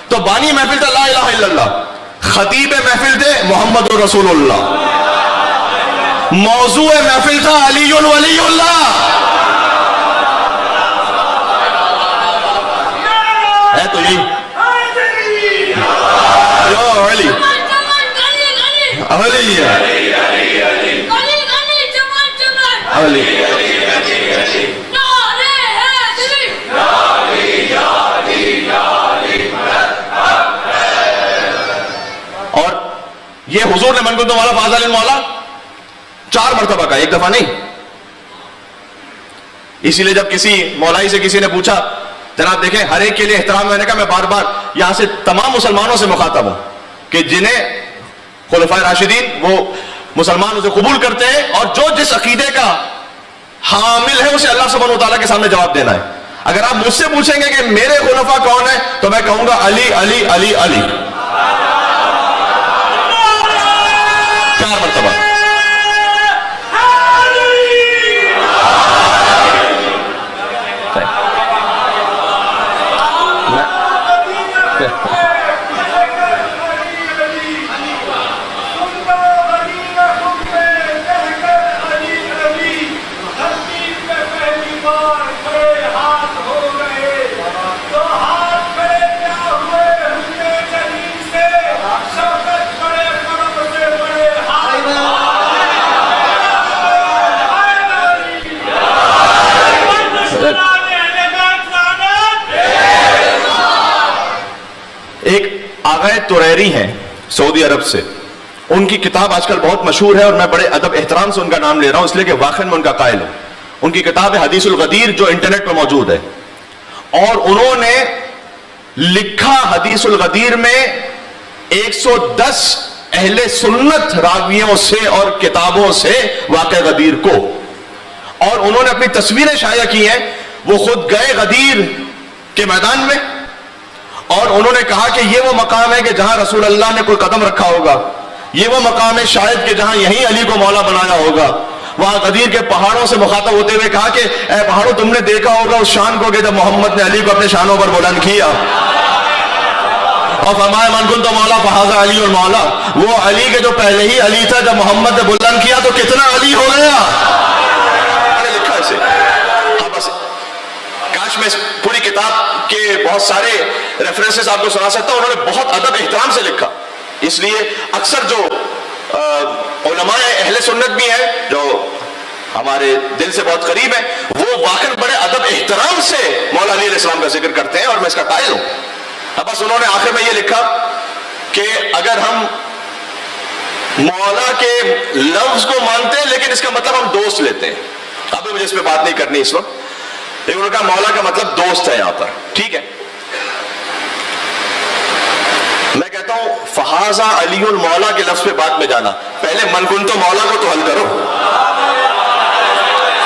تو بانی محفل تھا لا الہ الا اللہ. خطیب محفل تھے محمد رسول اللہ. موضوع محفل تھا علی ولی اللہ. ہے تو یہی علی اور یہ حضور نے من کو تو مولا فاضل مولا 4 مرتبہ کا، ایک دفعہ نہیں. اسی لیے جب کسی مولائی سے کسی نے پوچھا جناب دیکھیں ہر ایک کے لیے احترام، میں نے کہا میں بار بار یہاں سے تمام مسلمانوں سے مخاطب ہوں کہ جنہیں خلفائے راشدین وہ مسلمان اسے قبول کرتے ہیں اور جو جس عقیدے کا حامل ہے اسے اللہ سبحانہ وتعالیٰ کے سامنے جواب دینا ہے. اگر آپ مجھ سے پوچھیں گے کہ میرے خلفاء کون ہیں تو میں کہوں گا علی علی علی علی 4 مرتبہ. ایک آغائے توریری ہیں سعودی عرب سے، ان کی کتاب آج کل بہت مشہور ہے اور میں بڑے ادب احترام سے ان کا نام لے رہا ہوں اس لیے کہ واقعی میں ان کا قائل ہوں. ان کی کتاب ہے حدیث الغدیر جو انٹرنیٹ پر موجود ہے، اور انہوں نے لکھا حدیث الغدیر میں 110 اہل سنت راویوں سے اور کتابوں سے واقع غدیر کو، اور انہوں نے اپنی تصویریں شائع کی ہیں. وہ خود گئے غدیر کے میدان میں اور انہوں نے کہا کہ یہ وہ مقام ہے کہ جہاں رسول اللہ نے کوئی قدم رکھا ہوگا، یہ وہ مقام ہے شاید کہ جہاں یہیں علی کو مولا بنایا ہوگا. وہاں غدیر کے پہاڑوں سے مخاطب ہوتے ہوئے کہا کہ اے پہاڑوں تم نے دیکھا ہوگا اس شان کو کہ جب محمد نے علی کو اپنے شانوں پر بلند کیا، اور فرمایا من کنت مولا فہذا علی المولا. وہ علی کے جو پہلے ہی علی تھا جب محمد نے بلند کیا تو کتنا علی ہو گیا. میں نے لکھا اسے. ہاں بس کاش میں اس پوری کتاب کے بہت سارے ریفرنسز آپ کو سنا سکتا ہوں. انہوں نے بہت ادب احترام سے لکھا، اس لیے اکثر جو علماء اہل سنت بھی ہیں جو ہمارے دل سے بہت قریب ہیں، وہ واقعی بڑے ادب احترام سے مولا علی علیہ السلام کا ذکر کرتے ہیں اور میں اس کا قائل ہوں. اب بس انہوں نے آخر میں یہ لکھا کہ اگر ہم مولا کے لفظ کو مانتے ہیں لیکن اس کا مطلب ہم دوست لیتے ہیں. اب مجھے اس پہ بات نہیں کرنی اس وقت، لیکن انہوں نے کہا مولا کا مطلب دوست ہے یہاں پر. ٹھیک ہے، میں کہتا ہوں فہذا علی المولا کے لفظ پہ بات میں جانا، پہلے من کنت مولا کو تو حل کرو.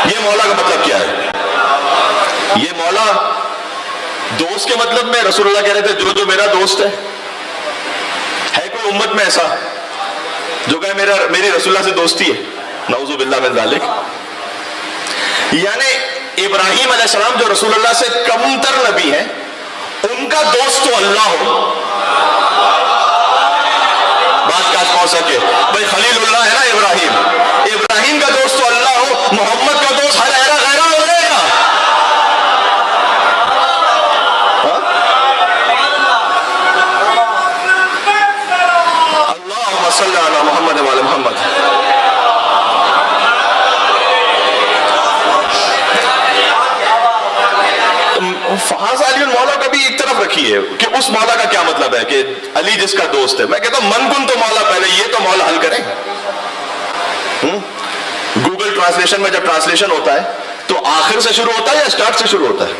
یہ مولا کا مطلب کیا ہے؟ یہ مولا دوست کے مطلب میں رسول اللہ کہہ رہے تھے جو میرا دوست ہے کوئی امت میں ایسا جو کہے میری رسول اللہ سے دوستی ہے؟ نعوذ باللہ من ذالک. یعنی ابراہیم علیہ السلام جو رسول اللہ سے کمتر نبی ہیں، ان کا دوست تو اللہ ہو. بات کاش پہنچ سکے بھائی، خلیل اللہ ہے نا ابراہیم کا دوست تو اللہ ہو، محمد کا دوست ہر ایرا غیرہ ہو جائے گا. اللہم صلی علی محمد وعلی محمد. فہذا علی المولا کا بھی ایک طرف رکھیے کہ اس مولا کا کیا مطلب ہے کہ علی جس کا دوست ہے. میں کہتا ہوں من کن تو مولا پہلے، یہ تو مولا حل کریں. گوگل ٹرانسلیشن میں جب ٹرانسلیشن ہوتا ہے تو آخر سے شروع ہوتا ہے یا اسٹارٹ سے شروع ہوتا ہے؟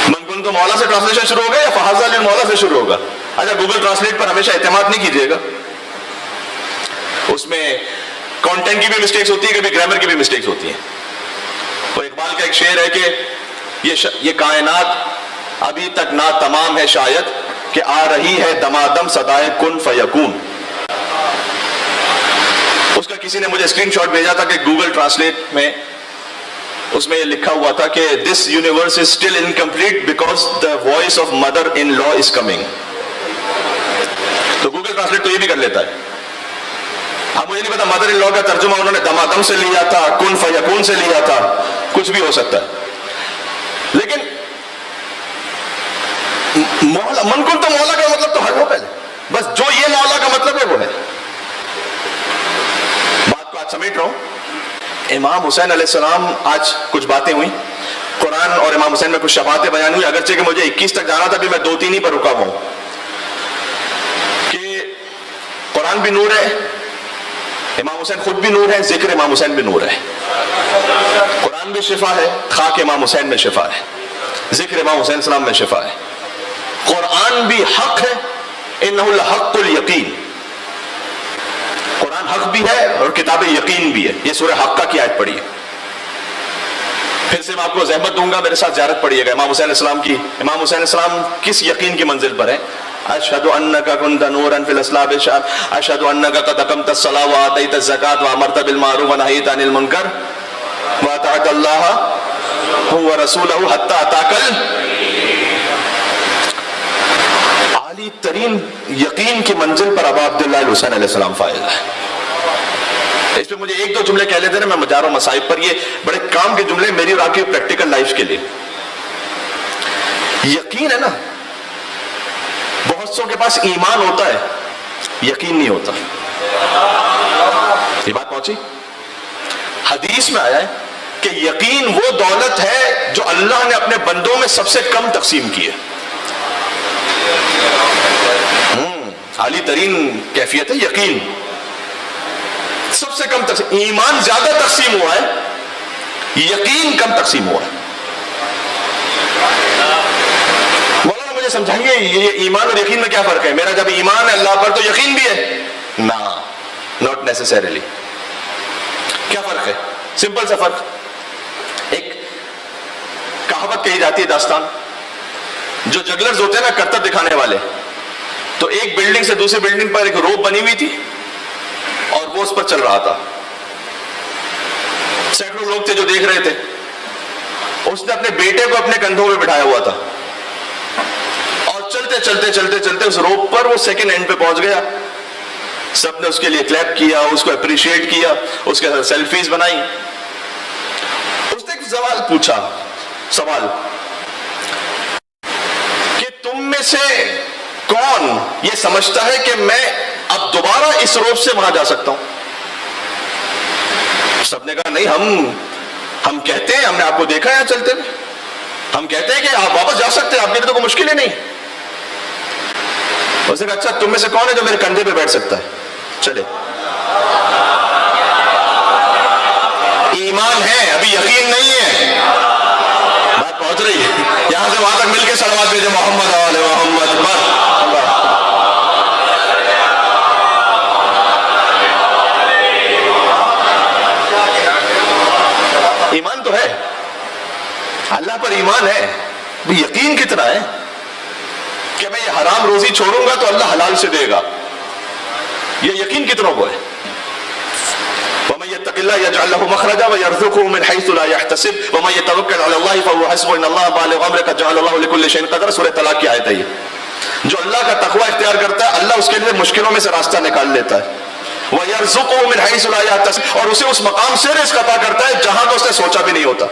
من کن تو مولا سے ٹرانسلیشن شروع ہوگا یا فہذا علی المولا سے شروع ہوگا؟ اچھا، گوگل ٹرانسلیٹ پر ہمیشہ اعتماد نہیں کیجیے گا، اس میں کانٹینٹ کی بھی مسٹیکس ہوتی ہے، کبھی گرامر کی بھی مسٹیکس ہوتی ہیں. وہ اقبال کا ایک شعر ہے کہ یہ کائنات ابھی تک نا تمام ہے شاید کہ آ رہی ہے دمادم صدائے کن فیکون. اس کا کسی نے مجھے اسکرین شاٹ بھیجا تھا کہ گوگل ٹرانسلیٹ میں اس میں یہ لکھا ہوا تھا کہ this universe is still incomplete because the voice of mother in law is coming. تو گوگل ٹرانسلیٹ تو یہ بھی کر لیتا ہے. اب مجھے نہیں پتا مدر ان لا کا ترجمہ انہوں نے دمادم سے لیا تھا، کن فیکون سے لیا تھا، کچھ بھی ہو سکتا ہے. لیکن مولا من کن تو مولا کا مطلب تو ہر ہو پہلے، بس جو یہ مولا کا مطلب ہے وہ ہے. بات کو آج سمیٹ رہا ہوں. امام حسین علیہ السلام، آج کچھ باتیں ہوئی قرآن اور امام حسین میں، کچھ شباہتیں بیان ہوئی، اگرچہ کہ مجھے 21 تک جانا تھا، بھی میں 2-3 ہی پر رکا ہوا ہوں. کہ قرآن بھی نور ہے، امام حسین خود بھی نور ہے، ذکر امام حسین بھی نور ہے. قرآن بھی شفا ہے، خاک امام حسین میں شفا ہے، ذکر امام حسین السلام میں شفا ہے. قرآن بھی حق ہے، انہ لحق الیقین. قرآن حق بھی ہے اور کتاب یقین بھی ہے. یہ سورہ حق کی آیت پڑھی ہے. پھر سے میں آپ کو زحمت دوں گا، میرے ساتھ زیارت پڑھیے گا امام حسین علیہ السلام کی. امام حسین علیہ السلام کس یقین کی منزل پر ہیں؟ اشہد انک کنت نورا فی الاصلاب، اشہد انک قد اقمت الصلاۃ وآتیت الزکاۃ وامرت بالمعروف ونہیت عن المنکر واطعت اللہ ورسولہ حتی اتاک عالی ترین یقین کی منزل پر ابا عبداللہ الحسین علیہ السلام فائز ہے. اس پہ مجھے 1-2 جملے کہہ لیتے ہیں، میں مجاروں مصائب پر، یہ بڑے کام کے جملے میری اور آپ کی پریکٹیکل لائف کے لیے. یقین ہے نا، بہت سو کے پاس ایمان ہوتا ہے، یقین نہیں ہوتا. یہ بات پہنچی؟ حدیث میں آیا ہے کہ یقین وہ دولت ہے جو اللہ نے اپنے بندوں میں سب سے کم تقسیم کی ہے. عالی ترین کیفیت ہے یقین، سب سے کم تقسیم. ایمان زیادہ تقسیم ہوا ہے، یقین کم تقسیم ہوا ہے. مولانا مجھے سمجھائیے یہ ایمان اور یقین میں کیا فرق ہے؟ میرا جب ایمان ہے اللہ پر تو یقین بھی ہے؟ ناٹ نیسیسریلی. کیا فرق ہے؟ سمپل سا فرق. ایک کہاوت کہی جاتی ہے، داستان، جو جگلرز ہوتے ہیں نا، کرتب دکھانے والے، تو ایک بلڈنگ سے دوسری بلڈنگ پر ایک روپ بنی ہوئی تھی اور وہ اس پر چل رہا تھا. سینکڑوں لوگ تھے جو دیکھ رہے تھے. اس نے اپنے بیٹے کو اپنے کندھوں میں بٹھایا ہوا تھا اور چلتے چلتے چلتے چلتے اس روپ پر وہ سیکنڈ اینڈ پہ پہنچ گیا. سب نے اس کے لیے کلیپ کیا، اس کو اپریشیٹ کیا، اس کے ساتھ سیلفیز بنائی. اس نے ایک سوال پوچھا، سوال کہ تم میں سے کون یہ سمجھتا ہے کہ میں اب دوبارہ اس روپ سے وہاں جا سکتا ہوں؟ سب نے کہا نہیں، ہم کہتے ہیں، ہم نے آپ کو دیکھا ہے یہاں چلتے ہوئے، ہم کہتے ہیں کہ آپ واپس جا سکتے ہیں، آپ کے لیے تو کوئی مشکل ہی نہیں. اس نے کہا اچھا تم میں سے کون ہے جو میرے کندھے پہ بیٹھ سکتا ہے؟ چلے. ایمان ہے، ابھی یقین نہیں ہے. بات پہنچ رہی ہے؟ یہاں سے وہاں تک مل کے صلوات بھیجے محمد آل محمد پر. ایمان تو ہے, اللہ پر ایمان ہے, یقین کتنا ہے کہ میں یہ حرام روزی چھوڑوں گا تو اللہ حلال سے دے گا, یہ یقین کتنوں کو ہے؟ وَمَن يَتَّقِ اللَّهَ يَجْعَل لَّهُ مَخْرَجًا وَيَرْزُقْهُ مِنْ حَيْثُ لَا يَحْتَسِبُ وَمَن يَتَوَكَّلْ عَلَى اللَّهِ فَهُوَ حَسْبُهُ إِنَّ اللَّهَ بَالِغُ أَمْرِهِ قَدْ جَعَلَ اللَّهُ لِكُلِّ شَيْءٍ قَدْرًا. سورہ طلاق کی آیت ہے یہ. جو اللہ کا تقوی اختیار کرتا ہے اللہ اس کے لیے مشکلوں میں سے راستہ نکال لیتا ہے. وَيَرْزُقْهُ مِنْ حَيْثُ لَا يَحْتَسِبُ, اور اسے اس مقام سے رزق عطا کرتا ہے جہاں تو اس نے سوچا بھی نہیں ہوتا.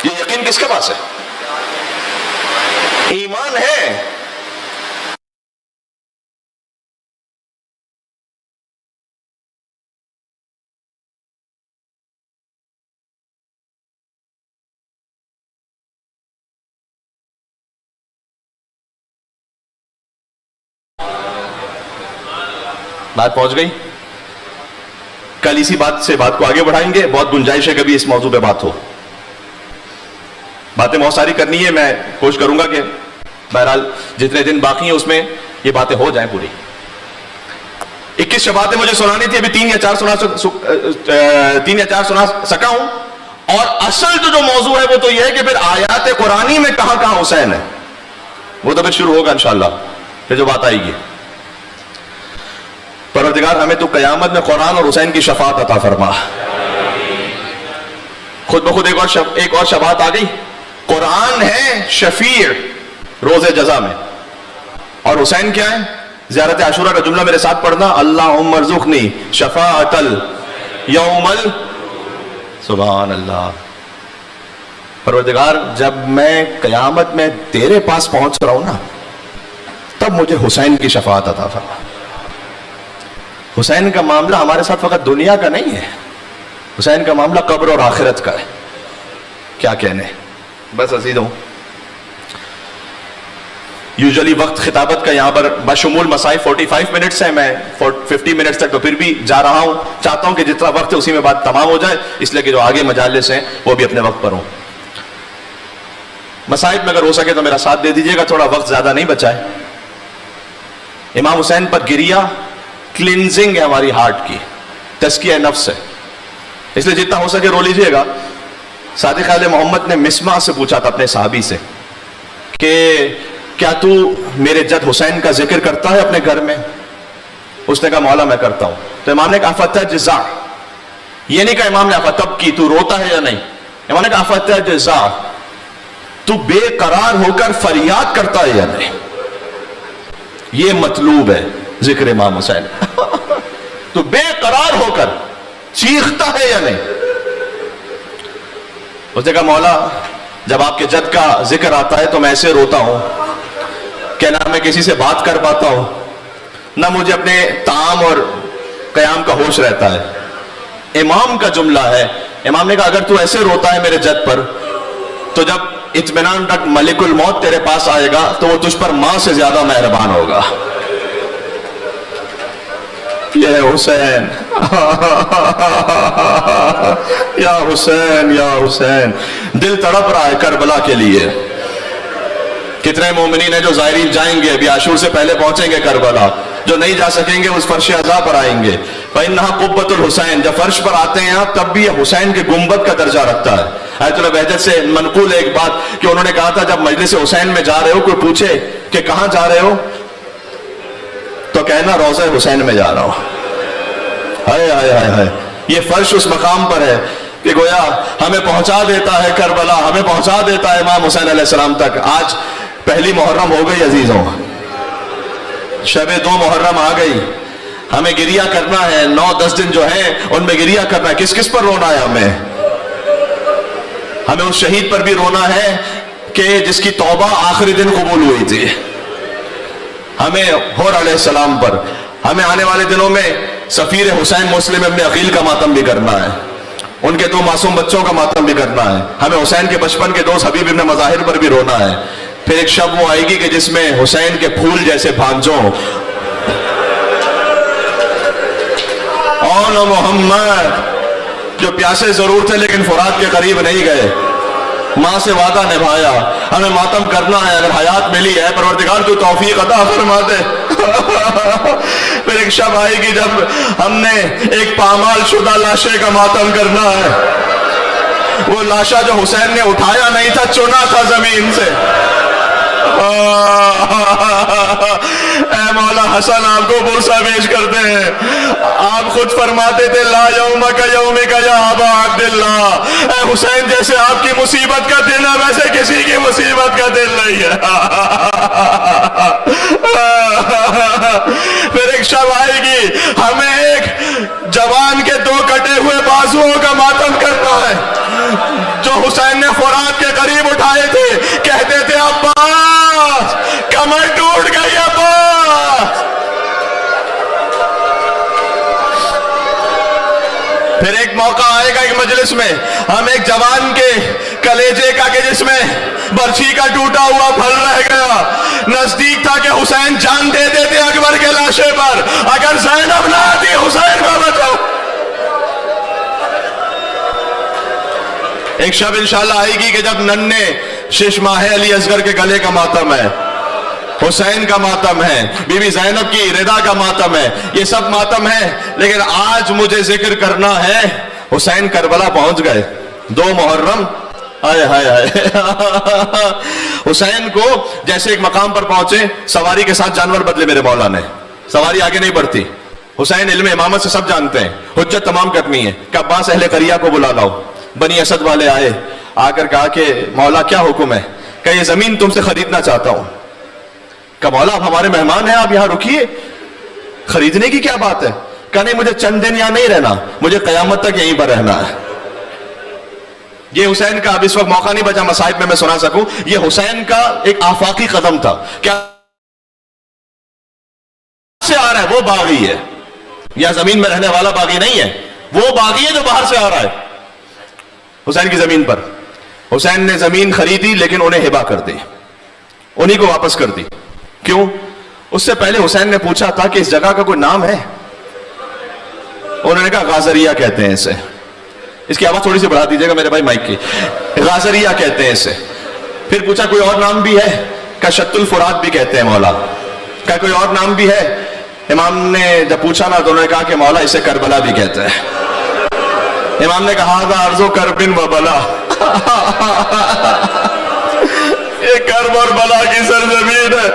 یہ یقین کس کے پاس ہے؟ ایمان ہے. بات پہنچ گئی؟ کل اسی بات سے بات کو آگے بڑھائیں گے. بہت گنجائش ہے کبھی اس موضوع پہ بات ہو. باتیں بہت ساری کرنی ہے, میں کوشش کروں گا کہ بہرحال جتنے دن باقی ہیں اس میں یہ باتیں ہو جائیں پوری. 21 شباتیں مجھے سنانی تھی, ابھی 3 یا 4 سنا سکا ہوں. اور اصل جو موضوع ہے وہ تو یہ ہے کہ پھر آیات قرآنی میں کہاں کہاں حسین ہے, وہ تو پھر شروع ہوگا انشاءاللہ, پھر جو بات آئے گی. پروردگار ہمیں تو قیامت میں قرآن اور حسین کی شفاعت عطا فرما. خود بخود ایک اور شفاعت آ گئی. قرآن ہے شفیع روز جزا میں, اور حسین کیا ہے؟ زیارت عاشورہ کا جملہ میرے ساتھ پڑھنا, اللہم ارزقنی شفاعت الیوم سبحان اللہ. پروردگار جب میں قیامت میں تیرے پاس پہنچ رہا ہوں نا, تب مجھے حسین کی شفاعت عطا فرما. حسین کا معاملہ ہمارے ساتھ فقط دنیا کا نہیں ہے, حسین کا معاملہ قبر اور آخرت کا ہے. کیا کہنے, بس عزیزوں یوزلی وقت خطابت کا یہاں پر بشمول مسائل 45 منٹس ہیں, میں 50 منٹس تک تو پھر بھی جا رہا ہوں. چاہتا ہوں کہ جتنا وقت ہے اسی میں بات تمام ہو جائے, اس لیے کہ جو آگے مجالس ہیں وہ بھی اپنے وقت پر ہوں. مسائل میں اگر ہو سکے تو میرا ساتھ دے دیجیے گا, تھوڑا وقت زیادہ نہیں بچا ہے. امام حسین پر گریا کلینزنگ ہے ہماری ہارٹ کی, تزکیہ نفس ہے, اس لیے جتنا ہو سکے رو لیجئے گا. صادق خیال محمد نے مسمع سے پوچھا تھا اپنے صحابی سے کہ کیا تو میرے جد حسین کا ذکر کرتا ہے اپنے گھر میں؟ اس نے کہا مولا میں کرتا ہوں. تو امام نے کہا فتجزع, یہ نہیں کہا امام نے فتب کی تو روتا ہے یا نہیں, امام نے کہا فتجزع, تو بے قرار ہو کر فریاد کرتا ہے یا نہیں. یہ مطلوب ہے ذکر امام حسین. تو بے قرار ہو کر چیختا ہے یا نہیں؟ اس نے کہا مولا جب آپ کے جد کا ذکر آتا ہے تو میں ایسے روتا ہوں کہ نہ میں کسی سے بات کر پاتا ہوں, نہ مجھے اپنے طعام اور قیام کا ہوش رہتا ہے. امام کا جملہ ہے, امام نے کہا اگر تو ایسے روتا ہے میرے جد پر, تو جب اطمینان تک ملک الموت تیرے پاس آئے گا تو وہ تجھ پر ماں سے زیادہ مہربان ہوگا. یہ حسین یا حسین یا حسین, دل تڑپ رہا ہے کربلا کے لیے. کتنے مومنین ہیں جو ظاہرین جائیں گے, ابھی عاشور سے پہلے پہنچیں گے کربلا, جو نہیں جا سکیں گے اس فرش عزا پر آئیں گے. فَإِنَّهَا قُبَّةُ الحسین, جب فرش پر آتے ہیں آپ تب بھی یہ حسین کے گنبد کا درجہ رکھتا ہے. آیت اللہ بہجت سے منقول ہے ایک بات کہ انہوں نے کہا تھا جب مجلس حسین میں جا رہے ہو, کوئی پوچھے کہ کہاں جا رہے ہو تو کہنا روضہ حسین میں جا رہا ہوں. ہائے ہائے ہائے ہائے, یہ فرش اس مقام پر ہے کہ گویا ہمیں پہنچا دیتا ہے کربلا, ہمیں پہنچا دیتا ہے امام حسین علیہ السلام تک. آج پہلی محرم ہو گئی عزیزوں, شب 2 محرم آ گئی, ہمیں گریہ کرنا ہے. 9-10 دن جو ہیں ان میں گریہ کرنا ہے. کس کس پر رونا ہے ہمیں اس شہید پر بھی رونا ہے کہ جس کی توبہ آخری دن قبول ہوئی تھی. ہمیں حور علیہ السلام پر, ہمیں آنے والے دنوں میں سفیر حسین مسلم ابن عقیل کا ماتم بھی کرنا ہے, ان کے 2 معصوم بچوں کا ماتم بھی کرنا ہے. ہمیں حسین کے بچپن کے دوست حبیب ابن مظاہر پر بھی رونا ہے. پھر ایک شب وہ آئے گی کہ جس میں حسین کے پھول جیسے بھانجوں اون محمد, جو پیاسے ضرور تھے لیکن فرات کے قریب نہیں گئے, ماں سے وعدہ نبھایا، ہمیں ماتم کرنا ہے، اگر حیات ملی ہے پروردگار تو توفیق عطا فرما دے۔ پھر ایک شب آئے گی جب ہم نے ایک پامال شدہ لاشے کا ماتم کرنا ہے، وہ لاشا جو حسین نے اٹھایا نہیں تھا، چنا تھا زمین سے۔ اے مولا حسن آپ کو برسا پیش کرتے ہیں، آپ خود فرماتے تھے لا یومک یومک یا ابا عبداللہ، اے حسین جیسے آپ کی مصیبت کا دن ہے ویسے کسی کی مصیبت کا دن نہیں ہے۔ پھر ایک شب آئے گی ہمیں ایک جوان کے 2 کٹے ہوئے بازوؤں کا ماتم کرنا ہے، جو حسین نے فرات کے قریب اٹھائے تھے، کہتے تھے عباس کمر ٹوٹ گئی عباس۔ پھر ایک موقع آئے گا ایک مجلس میں ہم ایک جوان کے کلیجے کا کہ جس میں برچھی کا ٹوٹا ہوا پھل رہ گیا، نزدیک تھا کہ حسین جان دے دیتے اکبر کے لاشے پر، اگر زینب نہ آتی حسین کو بچاؤ۔ ایک شب انشاءاللہ آئے گی کہ جب ننھے 6 ماہ علی اصغر کے گلے کا ماتم ہے، حسین کا ماتم ہے، بی بی زینب کی رضا کا ماتم ہے، یہ سب ماتم ہے، لیکن آج مجھے ذکر کرنا ہے حسین کربلا پہنچ گئے 2 محرم۔ آئے ہائے ہائے حسین کو جیسے ایک مقام پر پہنچے، سواری کے ساتھ جانور بدلے میرے مولا نے، سواری آگے نہیں بڑھتی، حسین علم امامت سے سب جانتے ہیں، حجت تمام کرنی ہے کہ عباس اہل قریہ کو بلا لاؤ۔ بنی اسد والے آئے، آ کر کہا کہ مولا کیا حکم ہے؟ کہ یہ زمین تم سے خریدنا چاہتا ہوں۔ کہ مولا آپ ہمارے مہمان ہیں، آپ یہاں رکیے، خریدنے کی کیا بات ہے؟ کہ نہیں مجھے چند دن یہاں نہیں رہنا، مجھے قیامت تک یہیں پر رہنا ہے۔ یہ حسین کا اب اس وقت موقع نہیں بچا مصائب میں سنا سکوں، یہ حسین کا ایک آفاقی قدم تھا، کیا سے آ رہا ہے وہ باغی ہے، یا زمین میں رہنے والا باغی نہیں ہے، وہ باغی ہے جو باہر سے آ رہا ہے۔ حسین کی زمین پر حسین نے زمین خریدی لیکن انہیں ہبا کر دی، انہی کو واپس کر دی۔ کیوں؟ اس سے پہلے حسین نے پوچھا تھا کہ اس جگہ کا کوئی نام ہے؟ انہوں نے کہا غازریہ کہتے ہیں اسے۔ اس کی آواز تھوڑی سی بڑھا دیجیے گا میرے بھائی مائک کی، غازریہ کہتے ہیں اسے۔ پھر پوچھا کوئی اور نام بھی ہے؟ کہ شط الفرات بھی کہتے ہیں مولا۔ کہ کوئی اور نام بھی ہے؟ امام نے جب پوچھا نا تو انہوں نے کہا کہ مولا اسے کربلا بھی کہتے ہیں۔ امام نے کہا ہذا ارض کرب و بلا، یہ کرب اور بلا کی سرزمین ہے۔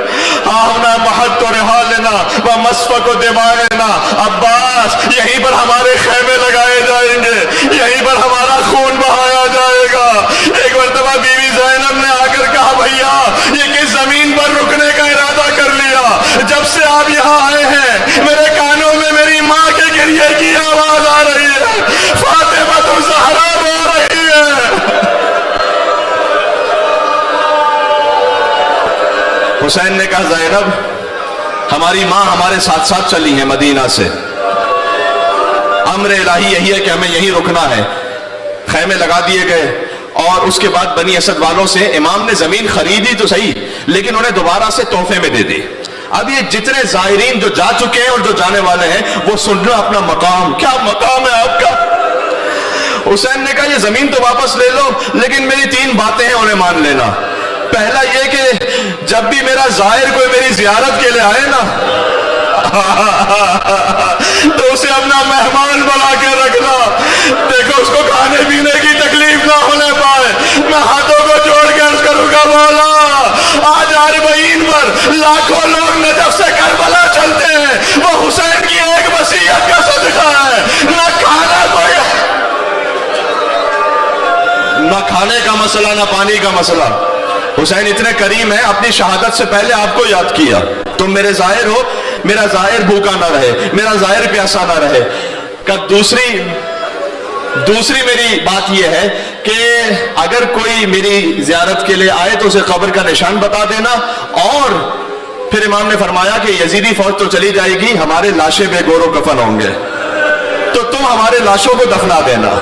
ہاہنا محط و رحالنا و مسفک و دمائنا، عباس یہیں پر ہمارے خیمے لگائے جائیں گے، یہیں پر ہمارا خون بہایا جائے گا۔ ایک مرتبہ بی بی زینب نے آ کر کہا بھیا یہ کس زمین پر رکنے کا ارادہ کر لیا؟ جب سے آپ یہاں آئے ہیں میرے کانوں میں میری ماں کے گریے کی آواز آ رہی ہے، فاطمہ الزہرا رو رہی ہے۔ حسین نے کہا زینب ہماری ماں ہمارے ساتھ ساتھ چلی ہیں مدینہ سے، امر الہی یہی ہے کہ ہمیں یہی رکنا ہے۔ خیمے لگا دیے گئے، اور اس کے بعد بنی اسد والوں سے امام نے زمین خریدی تو صحیح لیکن انہیں دوبارہ سے تحفے میں دے دی۔ اب یہ جتنے زائرین جو جا چکے ہیں اور جو جانے والے ہیں وہ سن لو اپنا مقام، کیا مقام ہے آپ کا۔ حسین نے کہا یہ زمین تو واپس لے لو لیکن میری 3 باتیں ہیں انہیں مان لینا۔ پہلا یہ کہ جب بھی میرا زائر کوئی میری زیارت کے لیے آئے نا تو اسے اپنا مہمان بنا کے رکھنا، دیکھو اس کو کھانے پینے کی تکلیف نہ ہونے پائے۔ میں ہاتھوں کو جوڑ کے عرض کروں گا مولا آج اربعین پر لاکھوں لوگ نجف سے کربلا چلتے ہیں، وہ حسین کی ایک وصیت کا صدقہ ہے۔ نہ کھانا کوئی، نہ کھانے کا مسئلہ نہ پانی کا مسئلہ۔ حسین اتنے کریم ہیں، اپنی شہادت سے پہلے آپ کو یاد کیا تم میرے زائر ہو، میرا زائر بھوکا نہ رہے، میرا زائر پیاسا نہ رہے۔ دوسری میری بات یہ ہے کہ اگر کوئی میری زیارت کے لیے آئے تو اسے قبر کا نشان بتا دینا، اور پھر امام نے فرمایا کہ یزیدی فوج تو چلی جائے گی، ہمارے لاشیں بے گور و کفن ہوں گے، تو تم ہمارے لاشوں کو دفنا دینا۔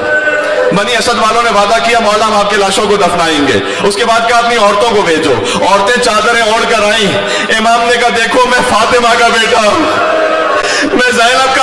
بنی اسد والوں نے وعدہ کیا مولا ہم آپ کے لاشوں کو دفنائیں گے۔ اس کے بعد کہا اپنی عورتوں کو بھیجو، عورتیں چادریں اوڑھ کر آئیں۔ امام نے کہا دیکھو میں فاطمہ کا بیٹا ہوں، میں زینب کا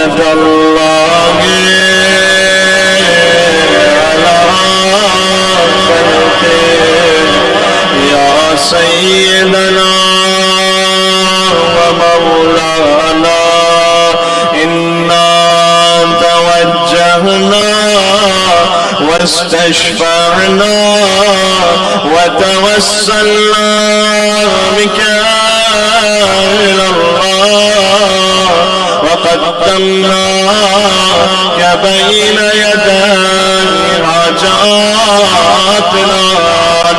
حاجت اللہ یا سیدنا و مولانا انا توجہنا واستشفعنا وتوسلنا بك إلى الله وقدمناك بين يدي حاجاتنا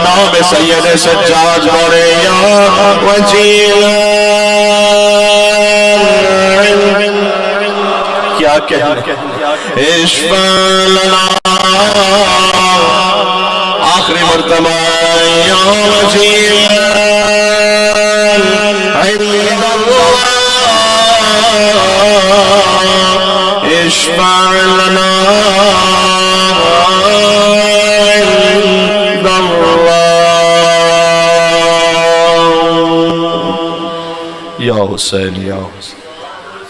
نام سید سجاد بریا وجیلا کیا کہنے اشفع لنا آخری مرتبہ یا وجیلا عند اللہ اشفع لنا عند اللہ یا حسین یا حسین